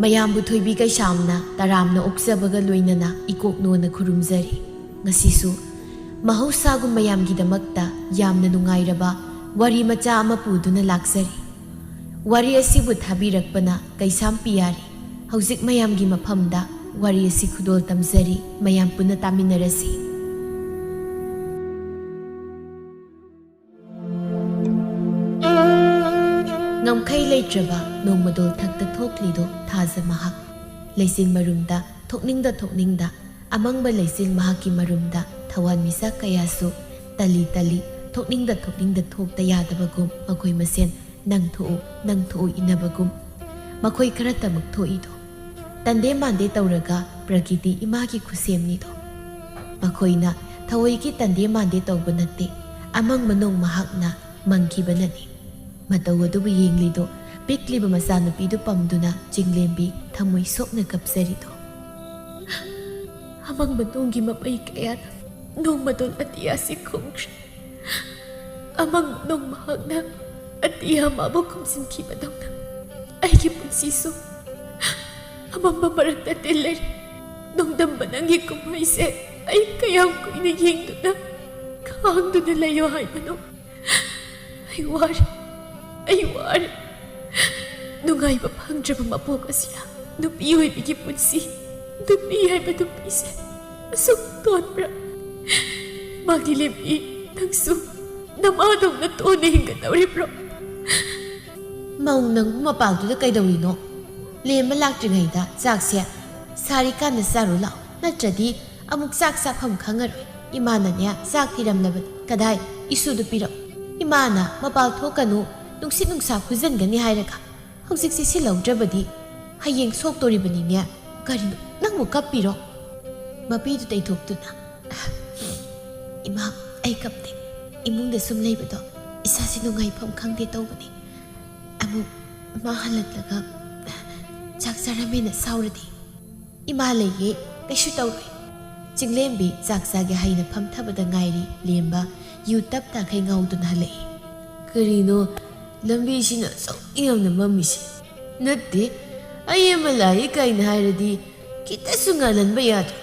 ꯃꯌꯥꯝꯕꯨ ꯊꯣꯏꯕꯤ ꯀꯩꯁꯥꯝꯅ ꯇꯔꯥꯝꯅ ꯑꯣꯛꯆꯕꯒ ꯂꯣꯏꯅꯅ ꯏꯀꯣꯛꯅꯣꯅ ꯈꯨꯔꯨꯝꯖꯔꯤ꯫ ꯉꯁꯤꯁꯨ ꯃꯍꯧꯁꯥꯒꯨꯝ ꯃꯌꯥꯝꯒꯤꯗꯃꯛꯇ ꯌꯥꯝꯅ ꯅꯨꯡꯉꯥꯏꯔꯕ ꯋꯥꯔꯤ ꯃꯆꯥ ꯑꯃ ꯄꯨꯗꯨꯅ ꯂꯥꯛꯆꯔꯤ꯫ ꯋꯥꯔꯤ ꯑꯁꯤꯕꯨ ꯊꯥꯕꯤꯔꯛꯄꯅ ꯀꯩꯁꯥꯝ ꯄꯤꯌꯥꯔꯤ꯫ ꯍꯧꯖꯤꯛ ꯃꯌꯥꯝꯒꯤ ꯃꯐꯝꯗ ꯋꯥꯔꯤ ꯑꯁꯤ ꯈꯨꯗꯣꯜ ꯇꯝꯖꯔꯤ꯫ ꯃꯌꯥꯝ ꯄꯨꯟꯅ ꯇꯥꯃꯤꯟꯅꯔꯁꯤ꯫ ꯉꯝꯈꯩ ꯂꯩꯇ꯭ꯔꯕ ꯅꯣꯡꯃꯗꯣꯜ ꯊꯛꯇ ꯊꯣꯛꯂꯤꯗꯣ ꯊꯥꯖ ꯃꯍꯥꯛ ꯂꯩꯆꯤꯜ ꯃꯔꯨꯝꯗ ꯊꯣꯛꯅꯤꯡꯗ ꯑꯃꯪꯕ ꯂꯩꯆꯤꯜ ꯃꯍꯥꯛꯀꯤ ꯃꯔꯨꯝꯗ ꯊꯋꯥꯟꯃꯤꯆꯥꯛ ꯀꯌꯥꯁꯨ ꯇꯂꯤ ꯊꯣꯛꯅꯤꯡꯗ ꯊꯣꯛꯇ ꯌꯥꯗꯕꯒꯨꯝ ꯃꯈꯣꯏ ꯃꯁꯦꯟ ꯅꯪ ꯊꯣꯛꯎ ꯏꯟꯅꯕꯒꯨꯝ ꯃꯈꯣꯏ ꯈꯔꯇꯃꯛ ꯊꯣꯛꯏꯗꯣ ꯇꯟꯗꯦ ꯃꯥꯟꯗꯦ ꯇꯧꯔꯒ ꯄ꯭ꯔꯀꯤꯇꯤ ꯏꯃꯥꯒꯤ ꯈꯨꯠꯁꯦꯝꯅꯤꯗꯣ꯫ ꯃꯈꯣꯏꯅ ꯊꯑꯣꯏꯒꯤ ꯇꯟꯗꯦ ꯃꯥꯟꯗꯦ ꯇꯧꯕ ꯅꯠꯇꯦ, ꯑꯃꯪꯕ ꯅꯣꯡ ꯃꯍꯥꯛꯅ ꯃꯪꯈꯤꯕꯅꯅꯤ꯫ ꯃꯇꯧ ꯑꯗꯨꯕꯨ ꯌꯦꯡꯂꯤꯗꯣ ꯄꯤꯛꯂꯤꯕ ꯃꯆꯥꯅꯨꯄꯤꯗꯨ ꯄꯝꯗꯨꯅ ꯆꯤꯡꯂꯦꯝꯕꯤ ꯊꯃꯣꯏ ꯁꯣꯛꯅ ꯀꯞꯆꯔꯤꯗꯣ꯫ ꯑꯃꯪꯕ ꯅꯣꯡꯒꯤ ꯃꯄꯩ ꯀꯌꯥꯅ ꯅꯣꯡꯃꯗꯣꯜ ꯑꯇꯤꯌꯥꯁꯤ ꯈꯨꯝꯈ꯭ꯔꯦ꯫ ꯑꯃꯪꯕ ꯅꯣꯡ ꯃꯍꯥꯛꯅ ꯑꯇꯤꯌꯥ ꯃꯥꯕꯨ ꯈꯨꯝꯖꯤꯟꯈꯤꯕꯗꯧꯅ ꯑꯩꯒꯤ ꯄꯨꯟꯁꯤꯁꯨ ꯑꯃꯝꯕ ꯃꯔꯛꯇ ꯇꯤꯜꯂꯔꯤ꯫ ꯅꯣꯡꯗꯝꯕ ꯅꯪꯒꯤ ꯀꯨꯝꯍꯩꯁꯦ ꯑꯩ ꯀꯌꯥꯝ ꯀꯨꯏꯅ ꯌꯦꯡꯗꯨꯅ ꯈꯥꯡꯗꯨꯅ ꯂꯩꯌꯣ ꯍꯥꯏꯕꯅꯣ? ꯑꯩ ꯋꯥꯔꯦ꯫ ꯅꯨꯡꯉꯥꯏꯕ ꯐꯪꯗ꯭ꯔꯕ ꯃꯄꯣꯛ ꯑꯁꯤꯅ ꯅꯨꯄꯤ ꯑꯣꯏꯕꯤꯒꯤ ꯄꯨꯟꯁꯤ, ꯅꯨꯄꯤ ꯍꯥꯏꯕ ꯅꯨꯄꯤꯁꯦ ꯑꯁꯨꯛ ꯇꯣꯟꯕ꯭ꯔꯥ? ꯃꯥꯒꯤ ꯂꯦꯝꯕꯤ, ꯅꯪꯁꯨ ꯅꯃꯥꯗꯧꯅ ꯇꯣꯟꯅ ꯍꯤꯡꯒꯗꯧꯔꯤꯕ꯭ꯔꯣ? ꯃꯧ ꯅꯪꯕꯨ ꯃꯄꯥꯜꯗꯨꯗ ꯀꯩꯗꯧꯔꯤꯅꯣ? ꯂꯦꯝꯕ ꯂꯥꯛꯇ꯭ꯔꯤꯉꯩꯗ ꯆꯥꯛꯁꯦ ꯁꯥꯔꯤꯀꯥꯟꯗ ꯆꯥꯔꯨ ꯂꯥꯛꯑꯣ, ꯅꯠꯇ꯭ꯔꯗꯤ ꯑꯃꯨꯛ ꯆꯥꯛ ꯆꯥꯐꯝ ꯈꯪꯉꯔꯣꯏ꯫ ꯏꯃꯥꯅꯅꯦ ꯆꯥꯛ ꯊꯤꯔꯝꯂꯕꯅꯤ, ꯀꯗꯥꯏ ꯏꯁꯨꯗꯨ ꯄꯤꯔꯛꯎ꯫ ꯏꯃꯥꯅ ꯃꯄꯥꯜ ꯊꯣꯛꯀꯅꯨ, ꯅꯨꯡꯁꯤꯠ ꯅꯨꯡꯁꯥ ꯐꯨꯖꯟꯒꯅꯤ ꯍꯥꯏꯔꯒ ꯍꯧꯖꯤꯛꯁꯤ ꯁꯤꯜꯍꯧꯗ꯭ꯔꯕꯗꯤ ꯍꯌꯦꯡ ꯁꯣꯛꯇꯣꯔꯤꯕꯅꯤꯅꯦ꯫ ꯀꯔꯤꯅꯣ ꯅꯪꯕꯨ ꯀꯞꯄꯤꯔꯣ? ꯃꯄꯤꯗꯨ ꯇꯩꯊꯣꯛꯇꯨꯅ, ꯏꯃꯥ ꯑꯩ ꯀꯞꯇꯦ, ꯏꯃꯨꯡꯗ ꯁꯨꯝ ꯂꯩꯕꯗꯣ ꯏꯁꯥꯁꯤ ꯅꯨꯡꯉꯥꯏꯐꯝ ꯈꯪꯗꯦ ꯇꯧꯕꯅꯤ꯫ ꯑꯃꯨꯛ ꯃꯥ ꯍꯜꯂꯛꯂꯒ ꯆꯥꯛ ꯆꯥꯔꯝꯃꯦꯅ ꯁꯥꯎꯔꯗꯤ? ꯏꯃꯥ ꯂꯩꯌꯦ, ꯀꯩꯁꯨ ꯇꯧꯔꯣꯏ꯫ ꯆꯤꯡꯂꯦꯝꯕꯤ ꯆꯥꯛ ꯆꯥꯒꯦ ꯍꯩꯅ ꯐꯝꯊꯕꯗ ꯉꯥꯏꯔꯤ ꯂꯦꯝꯕ ꯌꯨ ꯇꯞ ꯇꯥꯈꯩ ꯉꯥꯎꯗꯨꯅ ꯍꯜꯂꯛꯏ꯫ ꯀꯔꯤꯅꯣ ꯂꯝꯕꯤꯁꯤꯅ ꯑꯁꯨꯛ ꯌꯥꯝꯅ ꯃꯝꯃꯤꯁꯤ? ꯅꯠꯇꯦ, ꯑꯩ ꯑꯃ ꯂꯥꯛꯏ ꯀꯥꯏꯅ ꯍꯥꯏꯔꯗꯤ ꯈꯤꯇꯁꯨ ꯉꯥꯜꯍꯟꯕ ꯌꯥꯗ꯭ꯔꯣ?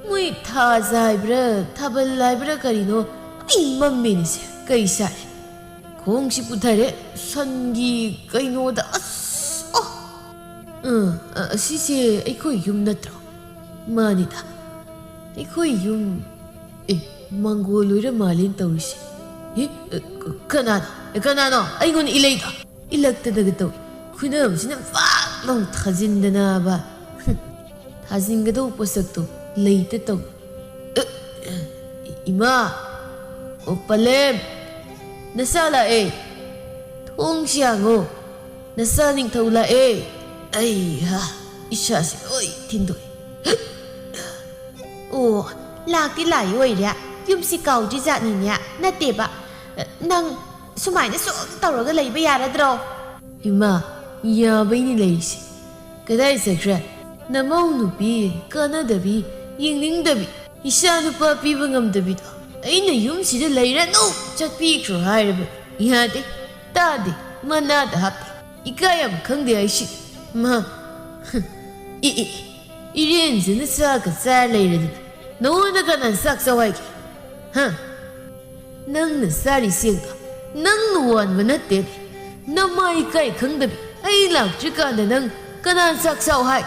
ꯃꯣꯏ ꯊꯥꯖ ꯍꯥꯏꯕ꯭ꯔꯥ ꯊꯥꯕꯜ ꯍꯥꯏꯕ꯭ꯔꯥ ꯀꯔꯤꯅꯣ ꯑꯩ ꯃꯝꯃꯦꯅꯤꯁꯦ ꯀꯩ ꯁꯥꯔꯦ? ꯈꯣꯡꯁꯤ ꯄꯨꯊꯔꯦ ꯁꯟꯒꯤ ꯀꯩꯅꯣꯗ꯫ ꯑꯁꯤꯁꯦ ꯑꯩꯈꯣꯏ ꯌꯨꯝ ꯅꯠꯇ꯭ꯔꯣ? ꯃꯥꯅꯤꯗ ꯑꯩꯈꯣꯏ ꯌꯨꯝ꯫ ꯃꯥꯡꯒꯣꯜ ꯑꯣꯏꯔ ꯃꯥꯜꯂꯦꯅ ꯇꯧꯔꯤꯁꯦ꯫ ꯀꯅꯥꯅꯣ ꯑꯩꯉꯣꯟꯗ ꯏꯂꯩꯗꯣ? ꯏꯜꯂꯛꯇꯅꯒ ꯇꯧꯏ, ꯈꯨꯅꯝꯁꯤꯅ ꯄꯥꯛ ꯂꯥꯎ ꯊꯥꯖꯤꯟꯗꯅꯕ꯫ ꯊꯥꯖꯤꯟꯒꯗꯧꯕ ꯄꯣꯠꯁꯛꯇꯣ ꯂꯩꯇ ꯇꯧ꯫ ꯏꯃꯥ, ꯑꯣ ꯄꯂꯦꯝ, ꯅꯆꯥ ꯂꯥꯛꯑꯦ, ꯊꯣꯡꯁꯤ ꯍꯥꯡꯉꯣ, ꯅꯆꯥ ꯅꯤꯡꯊꯧ ꯂꯥꯛꯑꯦ꯫ ꯑꯩꯍꯥ ꯏꯁꯥꯁꯤ ꯂꯣꯏ ꯊꯤꯟꯗꯣꯛꯏ꯫ ꯑꯣ ꯂꯥꯛꯇꯤ ꯂꯥꯛꯏ ꯑꯣꯏꯔꯦ, ꯌꯨꯝꯁꯤ ꯀꯥꯎꯗ꯭ꯔꯤ ꯖꯥꯠꯅꯤꯅꯦ꯫ ꯅꯠꯇꯦꯕ, ꯅꯪ ꯁꯨꯃꯥꯏꯅ ꯁꯨꯝ ꯇꯧꯔꯒ ꯂꯩꯕ ꯌꯥꯔꯗ꯭ꯔꯣ? ꯏꯃꯥ ꯌꯥꯕꯩꯅꯤ ꯂꯩꯔꯤꯁꯦ, ꯀꯗꯥꯏ ꯆꯠꯈ꯭ꯔꯦ ꯅꯃꯧ ꯅꯨꯄꯤ ꯀꯥꯟꯅꯗꯕꯤ, ꯌꯦꯡꯅꯤꯡꯗꯕꯤ, ꯏꯆꯥ ꯅꯨꯄꯥ ꯄꯤꯕ ꯉꯝꯗꯕꯤꯗꯣ ꯑꯩꯅ ꯌꯨꯝꯁꯤꯗ ꯂꯩꯔꯅꯨ ꯆꯠꯄꯤꯈ꯭ꯔꯣ ꯍꯥꯏꯔꯕ ꯌꯥꯗꯦ, ꯇꯥꯗꯦ, ꯃꯅꯥꯗ ꯍꯥꯞꯇꯦ, ꯏꯀꯥꯏ ꯌꯥꯝ ꯈꯪꯗꯦ ꯍꯥꯏꯁꯤ꯫ ꯃꯥ ꯏꯔꯦꯟꯖꯅ ꯆꯥꯛꯀ ꯆꯥꯔ ꯂꯩꯔꯗꯅ ꯅꯉꯣꯟꯗ ꯀꯅꯥꯅ ꯆꯥꯛ ꯆꯥꯎ ꯍꯥꯏꯒꯦ? ꯅꯪꯅ ꯆꯥꯔꯤ ꯆꯦꯡꯗꯣ ꯅꯪꯅ ꯋꯥꯟꯕ ꯅꯠꯇꯦ, ꯅꯃꯥ ꯏꯀꯥꯏ ꯈꯪꯗꯕꯤ, ꯑꯩ ꯂꯥꯛꯇ꯭ꯔꯤꯀꯥꯟꯗ ꯅꯪ ꯀꯅꯥꯅ ꯆꯥꯛ ꯆꯥꯎ ꯍꯥꯏ?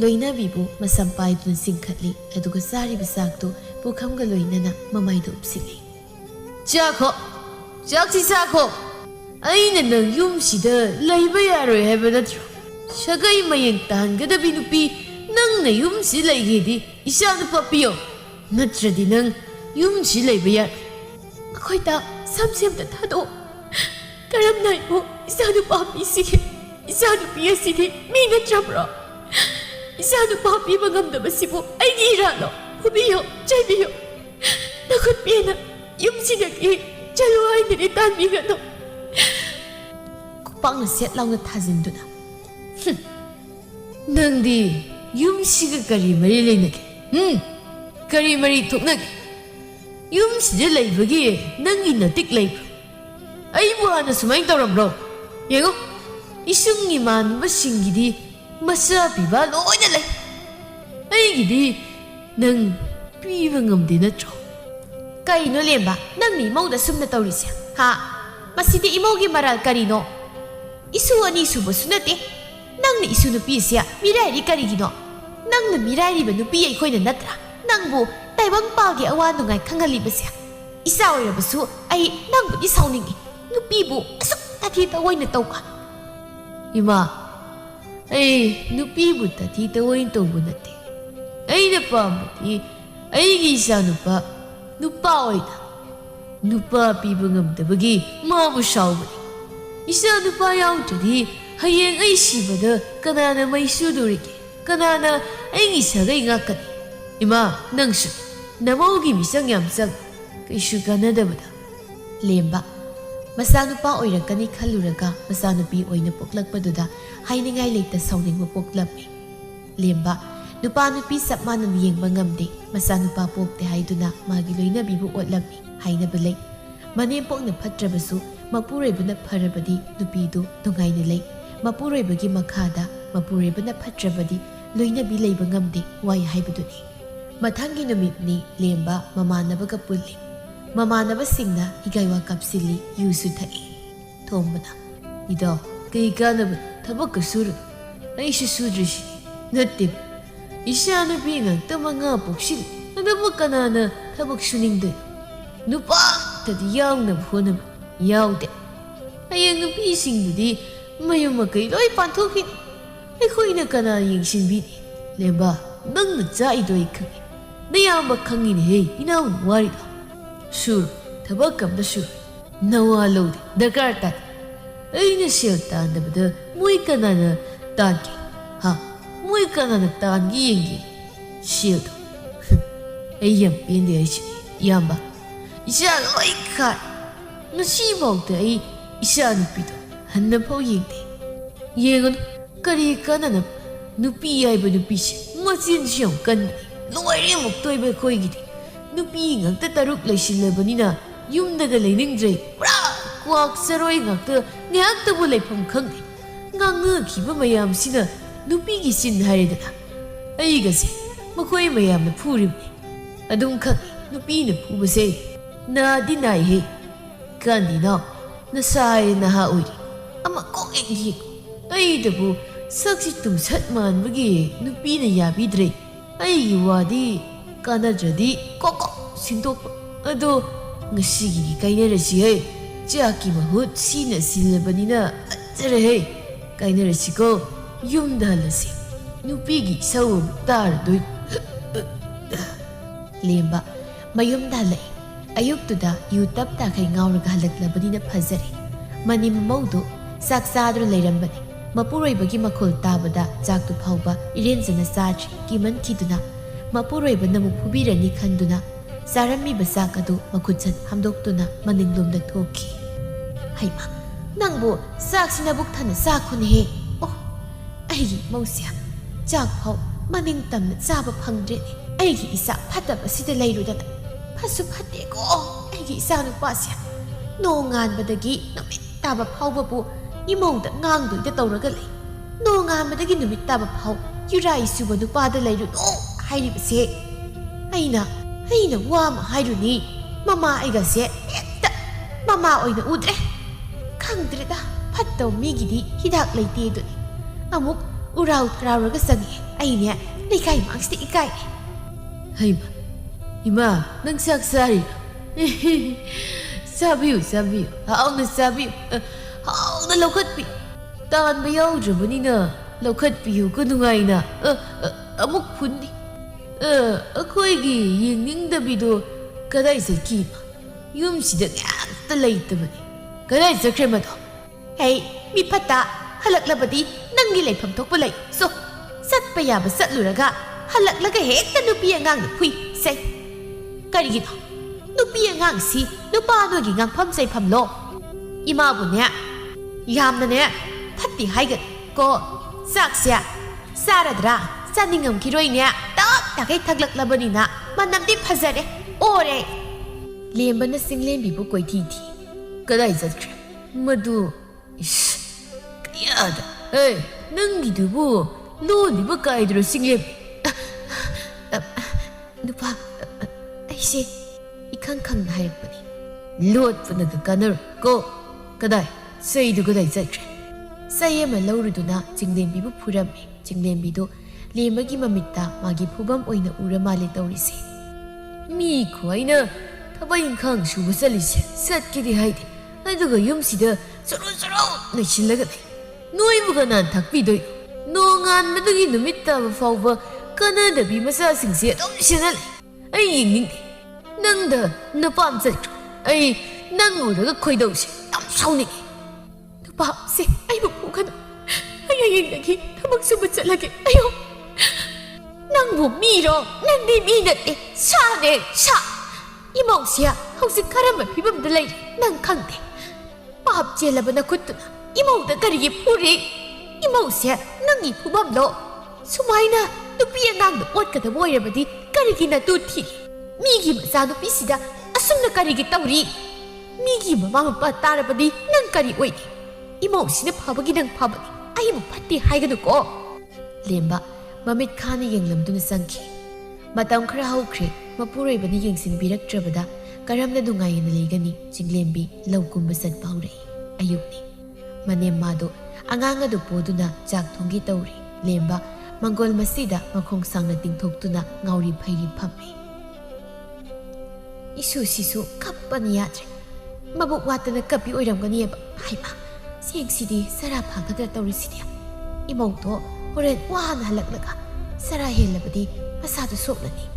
ꯂꯣꯏꯅꯕꯤꯕꯨ ꯃꯁꯝ ꯄꯥꯏꯗꯨꯅ ꯆꯤꯡꯈꯠꯂꯤ, ꯑꯗꯨꯒ ꯆꯥꯔꯤꯕ ꯆꯥꯛꯇꯨ ꯄꯨꯈꯝꯒ ꯂꯣꯏꯅꯅ ꯃꯃꯥꯏꯗ ꯎꯞꯁꯤꯜꯂꯤ꯫ ꯆꯥꯈꯣ, ꯆꯥꯛꯁꯤ ꯆꯥꯈꯣ, ꯑꯩꯅ ꯅꯪ ꯌꯨꯝꯁꯤꯗ ꯂꯩꯕ ꯌꯥꯔꯣꯏ ꯍꯥꯏꯕ ꯅꯠꯇ꯭ꯔꯣ? ꯁꯥꯒꯩ ꯃꯌꯦꯡ ꯇꯥꯍꯟꯒꯗꯕꯤ ꯅꯨꯄꯤ ꯅꯪꯅ ꯌꯨꯝꯁꯤ ꯂꯩꯒꯦꯗꯤ ꯏꯆꯥ ꯅꯨꯄꯥ ꯄꯤꯌꯣ, ꯅꯠꯇ꯭ꯔꯗꯤ ꯅꯪ ꯌꯨꯝꯁꯤ ꯂꯩꯕ ꯌꯥꯔꯣꯏ꯫ ꯑꯩꯈꯣꯏꯗ ꯁꯝꯁꯦꯝꯇ ꯊꯥꯗꯣꯛ, ꯀꯔꯝꯅ ꯑꯩꯕꯨ ꯏꯆꯥ ꯅꯨꯄꯥ ꯄꯤꯁꯤꯒꯦ? ꯏꯆꯥ ꯅꯨꯄꯤ ꯑꯁꯤꯗꯤ ꯃꯤ ꯅꯠꯇ꯭ꯔꯕ꯭ꯔꯣ? ꯏꯆꯥ ꯅꯨꯄꯥ ꯄꯤꯕ ꯉꯝꯗꯕꯁꯤꯕꯨ ꯑꯩꯒꯤ ꯏꯔꯥꯜꯂꯣ? ꯐꯨꯕꯤꯌꯣ, ꯆꯩꯕꯤꯌꯣ, ꯅꯈꯨꯠ ꯄꯦꯟꯅ ꯌꯨꯝꯁꯤꯗꯒꯤ ꯆꯠꯂꯨ ꯍꯥꯏꯅꯗꯤ ꯇꯥꯟꯕꯤꯒꯅꯨ꯫ ꯈꯨꯄꯥꯛꯅ ꯁꯦꯠ ꯂꯥꯎꯅ ꯊꯥꯖꯤꯟꯗꯨꯅ, ꯅꯪꯗꯤ ꯌꯨꯝꯁꯤꯒ ꯀꯔꯤ ꯃꯔꯤ ꯂꯩꯅꯒꯦ? ꯀꯔꯤ ꯃꯔꯤ ꯊꯣꯛꯅꯒꯦ? ꯌꯨꯝꯁꯤꯗ ꯂꯩꯕꯒꯤ ꯅꯪꯒꯤ ꯅꯇꯤꯛ ꯂꯩꯕ꯭ꯔꯣ? ꯑꯩꯕꯨ ꯍꯥꯟꯅ ꯁꯨꯃꯥꯏꯅ ꯇꯧꯔꯝꯕ꯭ꯔꯣ? ꯌꯦꯡꯉꯣ, ꯏꯁꯨꯡ ꯏꯃꯥꯟꯅꯕꯁꯤꯡꯒꯤꯗꯤ Masa piba lỗi na lấy Ay gidi Nang piba ngamdi na tro Kay no lemba Nang ni mau da sum na tawri siya Ha Masidi imo gi maral karino Isu ani subo sunate Nang ni isu nupi siya Mirai ri karigino Nang na mirai ri ba nupi ay koy na natra Nang bu Taibang pagi awa nungay kangali ba siya Isa oy ba su Ay nang bu isaw ningi Nupi bu Asok tati taway na taw ka Ima Ay nupi bu tati taway na taw bu nate Ay napamati Ay gisa nupa Nupa oy na Nupa piba ngamda bagi Mabu shaw ba Isa nupa yaw jadi Hayang ay sibada Kanana may sudurike Kanana ay gisagay ngakani Ima nangsu Namawgi misang yamsang Kaisu kanadabada Lemba Masanupa oiragkani khaluraga masanupi oina poklakpaduda hainingay leita sauning mapoklapmi Lemba nupa nupi sapmanan yengba ngamde masanupa pokte haiduna magi loinabibu otlapmi hainabulay manempok na phatrabasu mapureibuna pharabadi nupidu nungaina lay mapureibagi makhada mapureibuna phatrabadi loinabi leiba ngamde wai haibaduni Mathangi numitni lemba mamanabaga pulli Mamanabasingna higaywa kapsili yusu thai Thombana Ido kay kanaba tabak kasuru Aisha sudrishi Natib Isya na bingang tamanga poksil Nadama kanana tabak suningdoy Nupa tadi yaw na buhonam Yaw de Ayang napising na di Mayumakay loy pantukin Ay ko'y na kanana yung sinbini Lemba nang nadza'idoy kang Nayama kangin hey Inaon warido Sure, tabak kam na sure. Nawalaw di, dakar tat. Ay nasiyal taan na bada, muy ka na na tangi. Ha, muy ka na tangi yengi. Siyal do. Ay yampin di ay siya. Yamba. Isa loy kar. Nasibaw ta ay isa nupido. Hanapaw yengi. Yengon, kari ka na na. Nupi ay ba nupi siya. Masin siyang kanani. Loy rin muktoy ba ko'y gidi. Nupi ngakta taruk laisilabonina yumdaga lainingdre pura kwak saroy ngakta ngakta bu laifam khangde nganga khiba mayam sina nupi gi sin haredana aigase makoi mayam na phuribni adum khak nupi na phubase na dinai he kandi na na sai na ha oi ama kok eng ai dabu saksi tum sat man bagi nupi na yabidre ai wadi Kana jadi koko sindok ado ngasigi kainarasi hey jaki mahut sina silabanina atare kainarasi ko yumdalasi nupigi saw tar doi Lemba mayumdalai ayuk tuda yutap ta kai ngauraga halaklabanina phazare manim maudo saksadru leirambani mapuroi bagi makhol tabada jaktu phauba irenjana saj kiman kiduna Mapuroi ba namu pubirani khanduna sarami basak adu makhutsan hamdoktuna maninglomda thoki Haima nangbo sak sinabuk thana sakhune he oh aigi mausia jak phau maning tamna chaba phangdre aigi isa phataba sida leirudana phasu phatte ko aigi isa nu pasya no ngan badagi namit taba phauba bu imongda ngangdoi da tawraga lei no ngan badagi namit taba phau yurai suba nu pada leiru no 하이리브세 아이나 와마 하이루니 마마 아이가세 에따 마마 오이나 우드레 강드레다 팟도 미기디 히닥 레이테도니 아묵 우라우 트라우라가 상이 아이냐 내가이 망스티 이까이 하이마 이마 낭삭사리 사비우 하우나 사비우 하우나 로컷비 딴 바야우드르보니나 로컷비우 그 누가이나 아묵 푼디 ꯑꯩꯈꯣꯏꯒꯤ ꯌꯦꯡꯅꯤꯡꯗꯕꯤꯗꯣ ꯀꯗꯥꯏ ꯆꯠꯈꯤꯕ ꯌꯨꯝꯁꯤꯗ ꯉꯥꯛꯇ ꯂꯩꯇꯕꯅꯤ ꯀꯗꯥꯏ ꯆꯠꯈ꯭ꯔꯦ ꯃꯗꯣ ꯍꯩ ꯃꯤ ꯐꯠꯇ ꯍꯜꯂꯛꯂꯕꯗꯤ ꯅꯪꯒꯤ ꯂꯩꯐꯝ ꯊꯣꯛꯄ ꯂꯩ ꯁꯣ ꯆꯠꯄ ꯌꯥꯕ ꯆꯠꯂꯨꯔꯒ ꯍꯜꯂꯛꯂꯒ ꯍꯦꯛꯇ ꯅꯨꯄꯤ ꯑꯉꯥꯡꯅ ꯐꯨꯏ ꯁꯩ ꯀꯔꯤꯒꯤꯅꯣ ꯅꯨꯄꯤ ꯑꯉꯥꯡꯁꯤ ꯅꯨꯄꯥ ꯅꯣꯏꯒꯤ ꯉꯥꯡꯐꯝ ꯆꯩꯐꯝꯂꯣ 이마부네 얌나네 팥띠 하이건 고 싹스야 싸라드라 싸닝엄 기로이네 딱딱이 탁락라버니나 만남디 파자레 오래 렘바나 싱렘비부 꼬이티티 그다이 자크레 마두 이씨 야다 에이 능기두부 ꯂꯣꯜꯂꯤꯕ ꯀꯥꯏꯗꯨꯔꯣ ꯆꯤꯡꯂꯦꯝꯕꯤ? 누파 아이씨 이캉캉 하였더니 ꯂꯣꯠꯄꯅꯒ ꯀꯥꯟꯅꯔꯣꯏꯀꯣ. ꯀꯗꯥꯏ ꯆꯩꯗꯨ ꯀꯗꯥꯏ ꯆꯠꯈ꯭ꯔꯦ? ꯆꯩ ꯑꯃ ꯂꯧꯔꯨꯗꯨꯅ ꯆꯤꯡꯂꯦꯝꯕꯤꯕꯨ ꯐꯨꯔꯝꯃꯤ. ꯆꯤꯡꯂꯦꯝꯕꯤꯗꯨ ꯂꯦꯝꯕꯒꯤ ꯃꯃꯤꯠꯇ ꯃꯥꯒꯤ ꯐꯨꯐꯝ ꯑꯣꯏꯅ ꯎꯔ ꯃꯥꯜꯂꯦ ꯇꯧꯔꯤꯁꯦ. ꯃꯤ ꯈ꯭ꯋꯥꯏꯅ ꯊꯕꯛ ꯏꯪꯈꯥꯡ ꯁꯨꯕ ꯆꯠꯂꯤꯁꯦ ꯆꯠꯀꯦꯗꯤ ꯍꯥꯏꯗꯦ, ꯑꯗꯨꯒ ꯌꯨꯝꯁꯤꯗ ꯆꯣꯔꯣ ꯆꯣꯔꯣ ꯂꯩꯁꯤꯜꯂꯒ ꯂꯩ. ꯅꯣꯏꯕꯨ ꯀꯅꯥꯅ ꯊꯥꯛꯄꯤꯗꯣꯏꯅꯣ? ꯅꯣꯡꯉꯥꯟꯕꯗꯒꯤ ꯅꯨꯃꯤꯠ ꯇꯥꯕ ꯐꯥꯎꯕ ꯀꯥꯟꯅꯗꯕꯤ ꯃꯆꯥꯁꯤꯡꯁꯦ ꯑꯗꯨꯝ ꯁꯦꯟꯅ ꯂꯩ. ꯑꯩ ꯌꯦꯡꯅꯤꯡꯗꯦ. ꯅꯪꯗ ꯅꯄꯥꯝ ꯆꯠꯈ꯭ꯔꯣ. ꯑꯩ ꯅꯪ ꯎꯔꯒ ꯈꯣꯏꯗꯧꯁꯦ ꯌꯥꯝ ꯁꯥꯎꯅꯤꯡꯉꯤ. 누파세 아이고 보가노 아야행나기 타박 수부 잘라게 아유 낭보 미러 낭디 미너때 사네 사 이몽시야 혹시 카람바 비범들 레이 난 강대 밥 젤라바나 굿두나 이몽다 가리기 뿌리 이몽시야 낭이 부범로 수마이나 누피야 낭도 옷가다 모이라바디 가리기나 두티 미기 마사 누피시다 아숨나 가리기 따우리 미기 마마마 따라바디 난 가리 오이 이모씨는 파박이 난 파박이 아이모 파티 하이가누고 렘바 ꯃꯃꯤꯠ ꯈꯥꯅ ꯌꯦꯡꯂꯝꯗꯨꯅ ꯆꯪꯈꯤ. ꯃꯇꯝ ꯈꯔ ꯍꯧꯈ꯭ꯔꯦ. ꯃꯄꯨꯔꯣꯏꯕꯅ ꯌꯦꯡꯁꯤꯟꯕꯤꯔꯛꯇ꯭ꯔꯕꯗ ꯀꯔꯝꯅ ꯅꯨꯡꯉꯥꯏꯅ ꯂꯩꯒꯅꯤ? ꯆꯤꯡꯂꯦꯝꯕꯤ ꯂꯧꯀꯨꯝꯕ ꯆꯠꯄ ꯍꯧꯔꯛꯏ. ꯑꯌꯨꯛꯅꯤ. ꯃꯅꯦꯝ ꯃꯥꯗꯣ ꯑꯉꯥꯡ ꯑꯗꯨ ꯄꯣꯗꯨꯅ ꯆꯥꯛ ꯊꯣꯡꯒꯦ ꯇꯧꯔꯤ. ꯂꯦꯝꯕ ꯃꯪꯒꯣꯜ ꯃꯁꯤꯗ ꯃꯈꯣꯡ ꯁꯥꯡꯅ ꯇꯤꯡꯊꯣꯛꯇꯨꯅ ꯉꯥꯎꯔꯤ ꯐꯩꯔꯤ ꯐꯝꯃꯤ. 이수시수 갑번이 야드레 마법 왔다는 갑이 오이람거니 해봐. 하이마 생시디 사라 파가들 떠오르시디야. 이몽도 호렌 와하나 할락나가 사라 헬라버디 마사도 속라니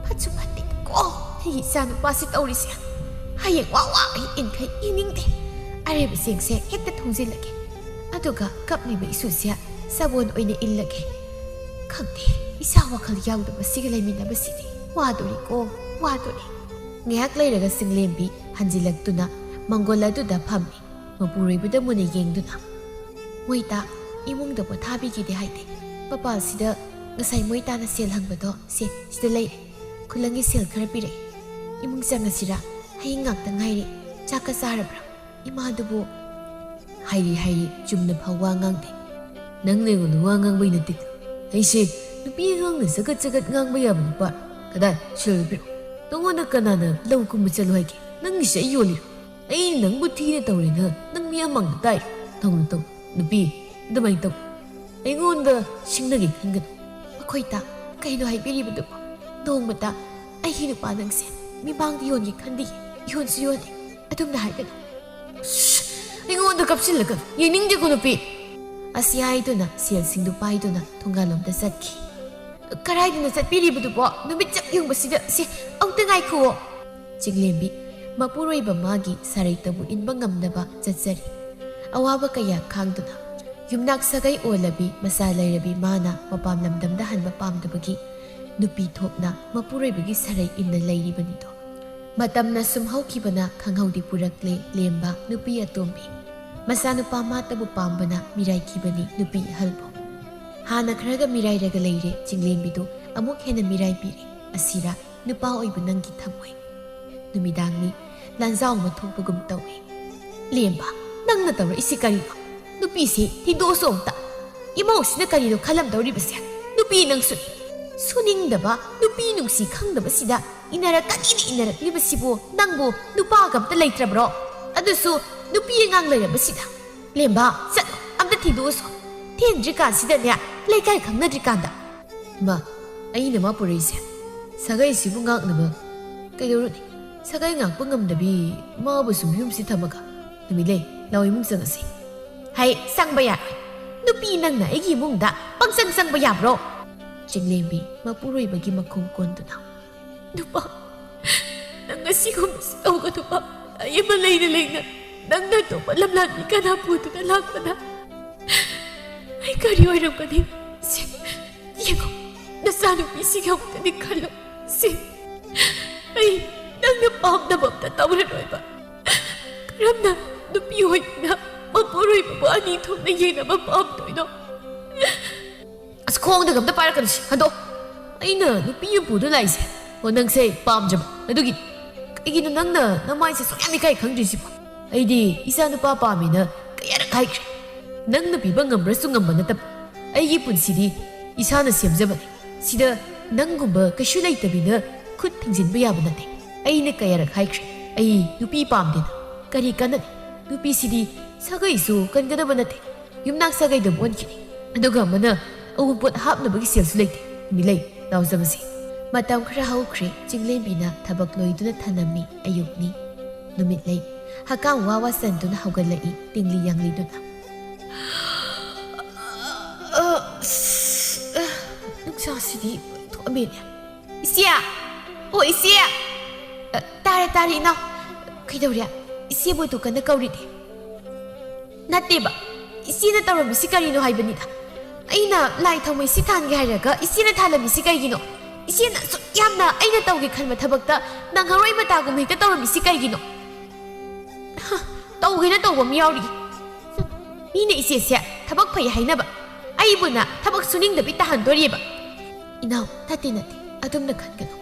파츠 파티 꼭 이 사는 빠시 떠오르시야. 하예 와와 인카이 이닝데 아레브 생세 했다 통질라게 아도가 갑리바 이수시야 사본 오이네 일라게 강데 이사 와칼 야우르바 시글레미나 바시디 와도리고 와도리 ngayak layraga singlembi hanjilagtuna manggol aduda phammi. Mapuroibada muna yengduna moita imungda pothabigide haide papa sida ngasai moita na sel hangbado se sida leire khulangi sel khara pire imung changasira haying ngakta ngaire chaka sarabra ima dubu hairi chumna phawa ngangde nang ne gun wa ngang bai nati aise nupi ngang na sagat ngang bai yam pa kadai sel piro ꯅꯉꯣꯟꯗ ꯀꯅꯥꯅ ꯂꯧ ꯀꯨꯝꯕ ꯆꯠꯂꯣ ꯍꯥꯏꯒꯦ? ꯅꯪꯒꯤꯁꯦ ꯑꯩ ꯌꯣꯜꯂꯤꯔꯣ? ꯑꯩ ꯅꯪꯕꯨ ꯊꯤꯅ ꯇꯧꯔꯦꯅ ꯅꯪ ꯃꯤ ꯑꯃꯥꯡꯗ ꯇꯥꯏꯔꯣ? ꯇꯧꯅꯨ ꯇꯧ ꯅꯨꯄꯤ ꯑꯗꯨꯃꯥꯏꯅ ꯇꯧ. ꯑꯩꯉꯣꯟꯗ ꯁꯤꯡꯅꯒꯦ ꯈꯟꯒꯅꯨ. ꯑꯩꯈꯣꯏꯇ ꯀꯩꯅꯣ ꯍꯥꯏꯕꯤꯔꯤꯕꯗꯨꯕꯣ? ꯅꯣꯡꯃꯇ ꯑꯩꯒꯤ ꯅꯨꯄꯥ ꯅꯪꯁꯦ ꯃꯤꯃꯥꯡꯗ ꯌꯣꯟꯒꯦ ꯈꯟꯗꯤꯌꯦ. ꯌꯣꯟꯁꯨ ꯌꯣꯟꯗꯦ. ꯑꯗꯨꯝꯅ ꯍꯥꯏꯒꯅꯨ. ꯑꯩꯉꯣꯟꯗ ꯀꯞꯁꯤꯜꯂꯒꯅꯨ. ꯌꯦꯡꯅꯤꯡꯗꯦꯀꯣ ꯅꯨꯄꯤ. ꯑꯁꯤ ꯍꯥꯏꯗꯨꯅ ꯁꯦꯜꯁꯤꯡꯗꯨ ꯄꯥꯏꯗꯨꯅ ꯊꯣꯡꯒꯥꯜꯂꯣꯝꯗ ꯆꯠꯈꯤ. ꯀꯔꯥꯏꯗꯅ ꯆꯠꯄꯤꯔꯤꯕꯗꯨꯕꯣ? ꯅꯨꯃꯤꯠ ꯆꯞ ꯌꯨꯡꯕꯁꯤꯗ ꯁꯤ ꯑꯝꯇ ꯉꯥꯏꯈꯨꯑꯣ. ꯆꯤꯡꯂꯦꯝꯕꯤ ꯃꯄꯨꯔꯣꯏꯕ ꯃꯥꯒꯤ ꯁꯥꯔꯩꯇꯕꯨ ꯏꯟꯕ ꯉꯝꯅꯕ ꯆꯠꯆꯔꯤ. ꯑꯋꯥꯕ ꯀꯌꯥ ꯈꯥꯡꯗꯨꯅ ꯌꯨꯝꯅꯥꯛ ꯁꯥꯒꯩ ꯑꯣꯜꯂꯕꯤ ꯃꯆꯥ ꯂꯩꯔꯕꯤ ꯃꯥꯅ ꯃꯄꯥꯝ ꯂꯝꯗꯝꯗ ꯍꯟꯕ ꯄꯥꯝꯗꯕꯒꯤ ꯅꯨꯄꯤ ꯊꯣꯛꯅ ꯃꯄꯨꯔꯣꯏꯕꯒꯤ ꯁꯥꯔꯩ ꯏꯟꯅ ꯂꯩꯔꯤꯕꯅꯤꯗꯣ. ꯃꯇꯝꯅ ꯁꯨꯝ ꯍꯧꯈꯤꯕꯅ ꯈꯪꯍꯧꯗꯤ ꯄꯨꯔꯛꯂꯦ ꯂꯦꯝꯕ ꯅꯨꯄꯤ ꯑꯇꯣꯝꯕꯤ. ꯃꯆꯥꯅꯨꯄꯥ ꯃꯥꯇꯕꯨ ꯄꯥꯝꯕꯅ ꯃꯤꯔꯥꯏꯈꯤꯕꯅꯤ ꯅꯨꯄꯤ ꯑꯍꯜꯕꯨ. ꯍꯥꯟꯅ ꯈꯔꯒ ꯃꯤꯔꯥꯏꯔꯒ ꯂꯩꯔꯦ ꯆꯤꯡꯂꯦꯝꯕꯤꯗꯨ ꯑꯃꯨꯛ ꯍꯦꯟꯅ ꯃꯤꯔꯥꯏꯕꯤꯔꯦ. ꯑꯁꯤꯔꯥ ꯅꯨꯄꯥ ꯑꯣꯏꯕ ꯅꯪꯒꯤ ꯊꯃꯣꯏ. ꯅꯨꯃꯤꯗꯥꯡꯅꯤ. ꯂꯥꯟꯖꯥꯎ ꯑꯃ ꯊꯣꯛꯄꯒꯨꯝ ꯇꯧꯏ. ꯂꯦꯝꯕ ꯅꯪꯅ ꯇꯧꯔꯛꯏꯁꯤ ꯀꯔꯤꯅꯣ? ꯅꯨꯄꯤꯁꯤ ꯊꯤꯗꯣꯛꯑꯁꯨ ꯑꯝꯇ. ꯏꯃꯧꯁꯤꯅ ꯀꯔꯤꯅꯣ ꯈꯜꯂꯝꯗꯧꯔꯤꯕꯁꯦ? ꯅꯨꯄꯤ ꯅꯪꯁꯨ ꯁꯨꯅꯤꯡꯗꯕ ꯅꯨꯄꯤ ꯅꯨꯡꯁꯤ ꯈꯪꯗꯕꯁꯤꯗ ꯏꯟꯅꯔꯛꯀꯅꯤꯅ ꯏꯟꯅꯔꯛꯂꯤꯕꯁꯤꯕꯨ ꯅꯪꯕꯨ ꯅꯨꯄꯥꯒ ꯑꯝꯇ ꯂꯩꯇ꯭ꯔꯕ꯭ꯔꯣ? ꯑꯗꯨꯁꯨ ꯅꯨꯄꯤ ꯑꯉꯥꯡ ꯂꯩꯔꯕꯁꯤꯗ. ꯂꯦꯝꯕ ꯆꯠꯂꯣ ꯑꯝꯇ ꯊꯤꯗꯣꯛꯑꯁꯨ. ꯊꯦꯡꯗ꯭ꯔꯤꯀꯥꯟꯁꯤꯗꯅꯦ ꯂꯩꯀꯥꯏ ꯈꯪꯅꯗ꯭ꯔꯤꯀꯥꯟꯗ. ꯃꯥ ꯑꯩꯅ ꯃꯥ ꯄꯨꯔꯛꯏꯁꯦ ꯁꯥꯒꯩꯁꯤꯕꯨ ꯉꯥꯛꯅꯕ ꯀꯩꯗꯧꯔꯨꯅꯤ? ꯁꯥꯒꯩ ꯉꯥꯛꯄ ꯉꯝꯗꯕꯤ ꯃꯥꯕꯨ ꯁꯨꯝ ꯌꯨꯝꯁꯤ ꯊꯝꯃꯒ ꯅꯨꯃꯤꯠꯂꯩ ꯂꯥꯎ ꯏꯃꯨꯡ ꯆꯪꯉꯁꯤ. ꯍꯩ ꯆꯪꯕ ꯌꯥꯔꯣꯏ. ꯅꯨꯄꯤ ꯅꯪꯅ ꯑꯩꯒꯤ ꯏꯃꯨꯡꯗ ꯄꯪꯆꯪ ꯆꯪꯕ ꯌꯥꯕ꯭ꯔꯣ? ꯆꯤꯡꯂꯦꯝꯕꯤ ꯃꯄꯨꯔꯣꯏꯕꯒꯤ ꯃꯈꯣꯡ ꯀꯣꯟꯗꯨꯅ ꯅꯨꯄꯥ ꯅꯪ ꯑꯁꯤꯒꯨꯝꯕꯁꯤ ꯇꯧꯒꯅꯨꯕ. ꯑꯩ ꯑꯃ ꯂꯩꯅ ꯅꯪꯅ ꯑꯇꯣꯞꯄ ꯂꯝꯂꯥꯟꯕꯤ ꯀꯅꯥ ꯄꯨꯗꯨꯅ ꯂꯥꯛꯄꯗ ꯑꯩ ꯀꯔꯤ ꯑꯣꯏꯔꯝꯒꯅꯤ? ꯁꯤ ꯌꯦꯡꯉꯣ ꯅꯆꯥꯅꯨꯄꯤꯁꯤꯒꯤ ꯑꯃꯨꯛꯇꯗꯤ ꯈꯜꯂꯣ. ꯁꯤ ꯑꯩ ꯅꯪꯅ ꯄꯥꯝꯗꯕ ꯑꯝꯇ ꯇꯧꯔꯔꯣꯏꯕ. ꯀꯔꯝꯅ ꯅꯨꯄꯤ ꯑꯣꯏꯕꯅ ꯃꯄꯨꯔꯣꯏꯕꯕꯨ ꯑꯅꯤ ꯊꯣꯛꯅ ꯌꯦꯡꯅꯕ ꯄꯥꯝꯗꯣꯏꯅꯣ? ꯑꯁ ꯈꯣꯡꯗꯒ ꯑꯝꯇ ꯄꯥꯏꯔꯛꯀꯅꯨ ꯁꯤ ꯍꯟꯗꯣ. ꯑꯩꯅ ꯅꯨꯄꯤ ꯑꯃ ꯄꯨꯗꯨꯅ ꯂꯥꯛꯏꯁꯦ ꯑꯣ ꯅꯪꯁꯦ ꯄꯥꯝꯖꯕ ꯑꯗꯨꯒꯤ. ꯀꯩꯒꯤꯅꯣ ꯅꯪꯅ ꯅꯃꯥꯏꯁꯦ ꯁꯨꯛꯌꯥꯝ ꯏꯀꯥꯏ ꯈꯪꯗ꯭ꯔꯤꯁꯤꯕꯣ? ꯑꯩꯗꯤ ꯏꯆꯥ ꯅꯨꯄꯥ ꯄꯥꯝꯃꯤꯅ ꯀꯌꯥꯔꯛ ꯍꯥꯏꯈ꯭ꯔꯦ. ꯅꯪꯅ ꯄꯤꯕ ꯉꯝꯕ꯭ꯔꯁꯨ ꯉꯝꯕ ꯅꯠꯇꯕ ꯑꯩꯒꯤ ꯄꯨꯟꯁꯤꯗꯤ ꯏꯁꯥꯅ ꯁꯦꯝꯖꯕꯅꯤ ꯁꯤꯗ ꯅꯪꯒꯨꯝꯕ ꯀꯩꯁꯨ ꯂꯩꯇꯕꯤꯅ ꯈꯨꯠ ꯊꯤꯡꯖꯤꯟꯕ ꯌꯥꯕ ꯅꯠꯇꯦ ꯑꯩꯅ ꯀꯌꯥꯔꯛ ꯍꯥꯏꯈ꯭ꯔꯦ ꯑꯩ ꯅꯨꯄꯤ ꯄꯥꯝꯗꯦꯅ ꯀꯔꯤ ꯀꯥꯟꯅꯅꯤ ꯅꯨꯄꯤꯁꯤꯗꯤ ꯁꯥꯒꯩꯁꯨ ꯀꯟꯒꯗꯕ ꯅꯠꯇꯦ ꯌꯨꯝꯅꯥꯛ ꯁꯥꯒꯩꯗ ꯑꯣꯟꯈꯤꯅꯤ ꯑꯗꯨꯒ ꯑꯃꯅ ꯑꯋꯨꯟꯄꯣꯠ ꯍꯥꯞꯅꯕꯒꯤ ꯁꯦꯜꯁꯨ ꯂꯩꯇꯦ ꯅꯨꯃꯤꯠꯂꯩ ꯂꯥꯎꯖꯕꯁꯤ ꯃꯇꯝ ꯈꯔ ꯍꯧꯈ꯭ꯔꯦ ꯆꯤꯡꯂꯦꯝꯕꯤꯅ ꯊꯕꯛ ꯂꯣꯏꯗꯨꯅ ꯊꯅꯝꯃꯤ ꯑꯌꯨꯛꯅꯤ ꯅꯨꯃꯤꯠꯂꯩ ꯍꯀꯥꯝ ꯋꯥ ꯋꯥ ꯆꯟꯗꯨꯅ ꯍꯧꯒꯠꯂꯛꯏ ꯇꯤꯡꯂꯤ ꯌꯥꯡꯂꯤꯗꯨꯅ ꯅꯨꯡꯁꯥꯁꯤꯗꯤ ꯊꯣꯛꯑꯝꯃꯦꯅꯦ ꯏꯆꯦ ꯑꯣ ꯏꯆꯦ ꯇꯥꯔꯦ ꯏꯅꯥꯎ ꯀꯩꯗꯧꯔꯦ ꯏꯆꯦꯕꯨ ꯀꯟꯅ ꯀꯧꯔꯤꯗꯤ ꯅꯠꯇꯦꯕ ꯏꯆꯦꯅ ꯇꯧꯔꯝꯃꯤꯁꯤ ꯀꯔꯤꯅꯣ ꯍꯥꯏꯕꯅꯤꯗ ꯑꯩꯅ ꯂꯥꯏ ꯊꯥꯎꯃꯩꯁꯤ ꯊꯥꯟꯒꯦ ꯍꯥꯏꯔꯒ ꯏꯆꯦꯅ ꯊꯥꯜꯂꯝꯃꯤꯁꯤ ꯀꯩꯒꯤꯅꯣ ꯏꯆꯦꯅ ꯁꯨꯛ ꯌꯥꯝꯅ ꯑꯩꯅ ꯇꯧꯒꯦ ꯈꯟꯕ ꯊꯕꯛꯇ ꯅꯪꯍꯧꯔꯣꯏ ꯃꯇꯥꯒꯨꯝ ꯍꯦꯛꯇ ꯇꯧꯔꯝꯃꯤꯁꯤ ꯀꯩꯒꯤꯅꯣ ꯇꯧꯒꯦꯅ ꯇꯧꯕ ꯑꯃ ꯌꯥꯎꯔꯤ ꯃꯤꯅ ꯏꯆꯦꯁꯦ ꯊꯕꯛ ꯐꯩ ꯍꯥꯏꯅꯕ ꯑꯩꯕꯨꯅ ꯊꯕꯛ ꯁꯨꯅꯤꯡꯗꯕꯤ ꯇꯥꯍꯟꯗꯣꯔꯤꯕ ꯏꯅꯥꯎ ꯅꯠꯇꯦ ꯑꯗꯨꯝꯅ ꯈꯟꯒꯅꯨ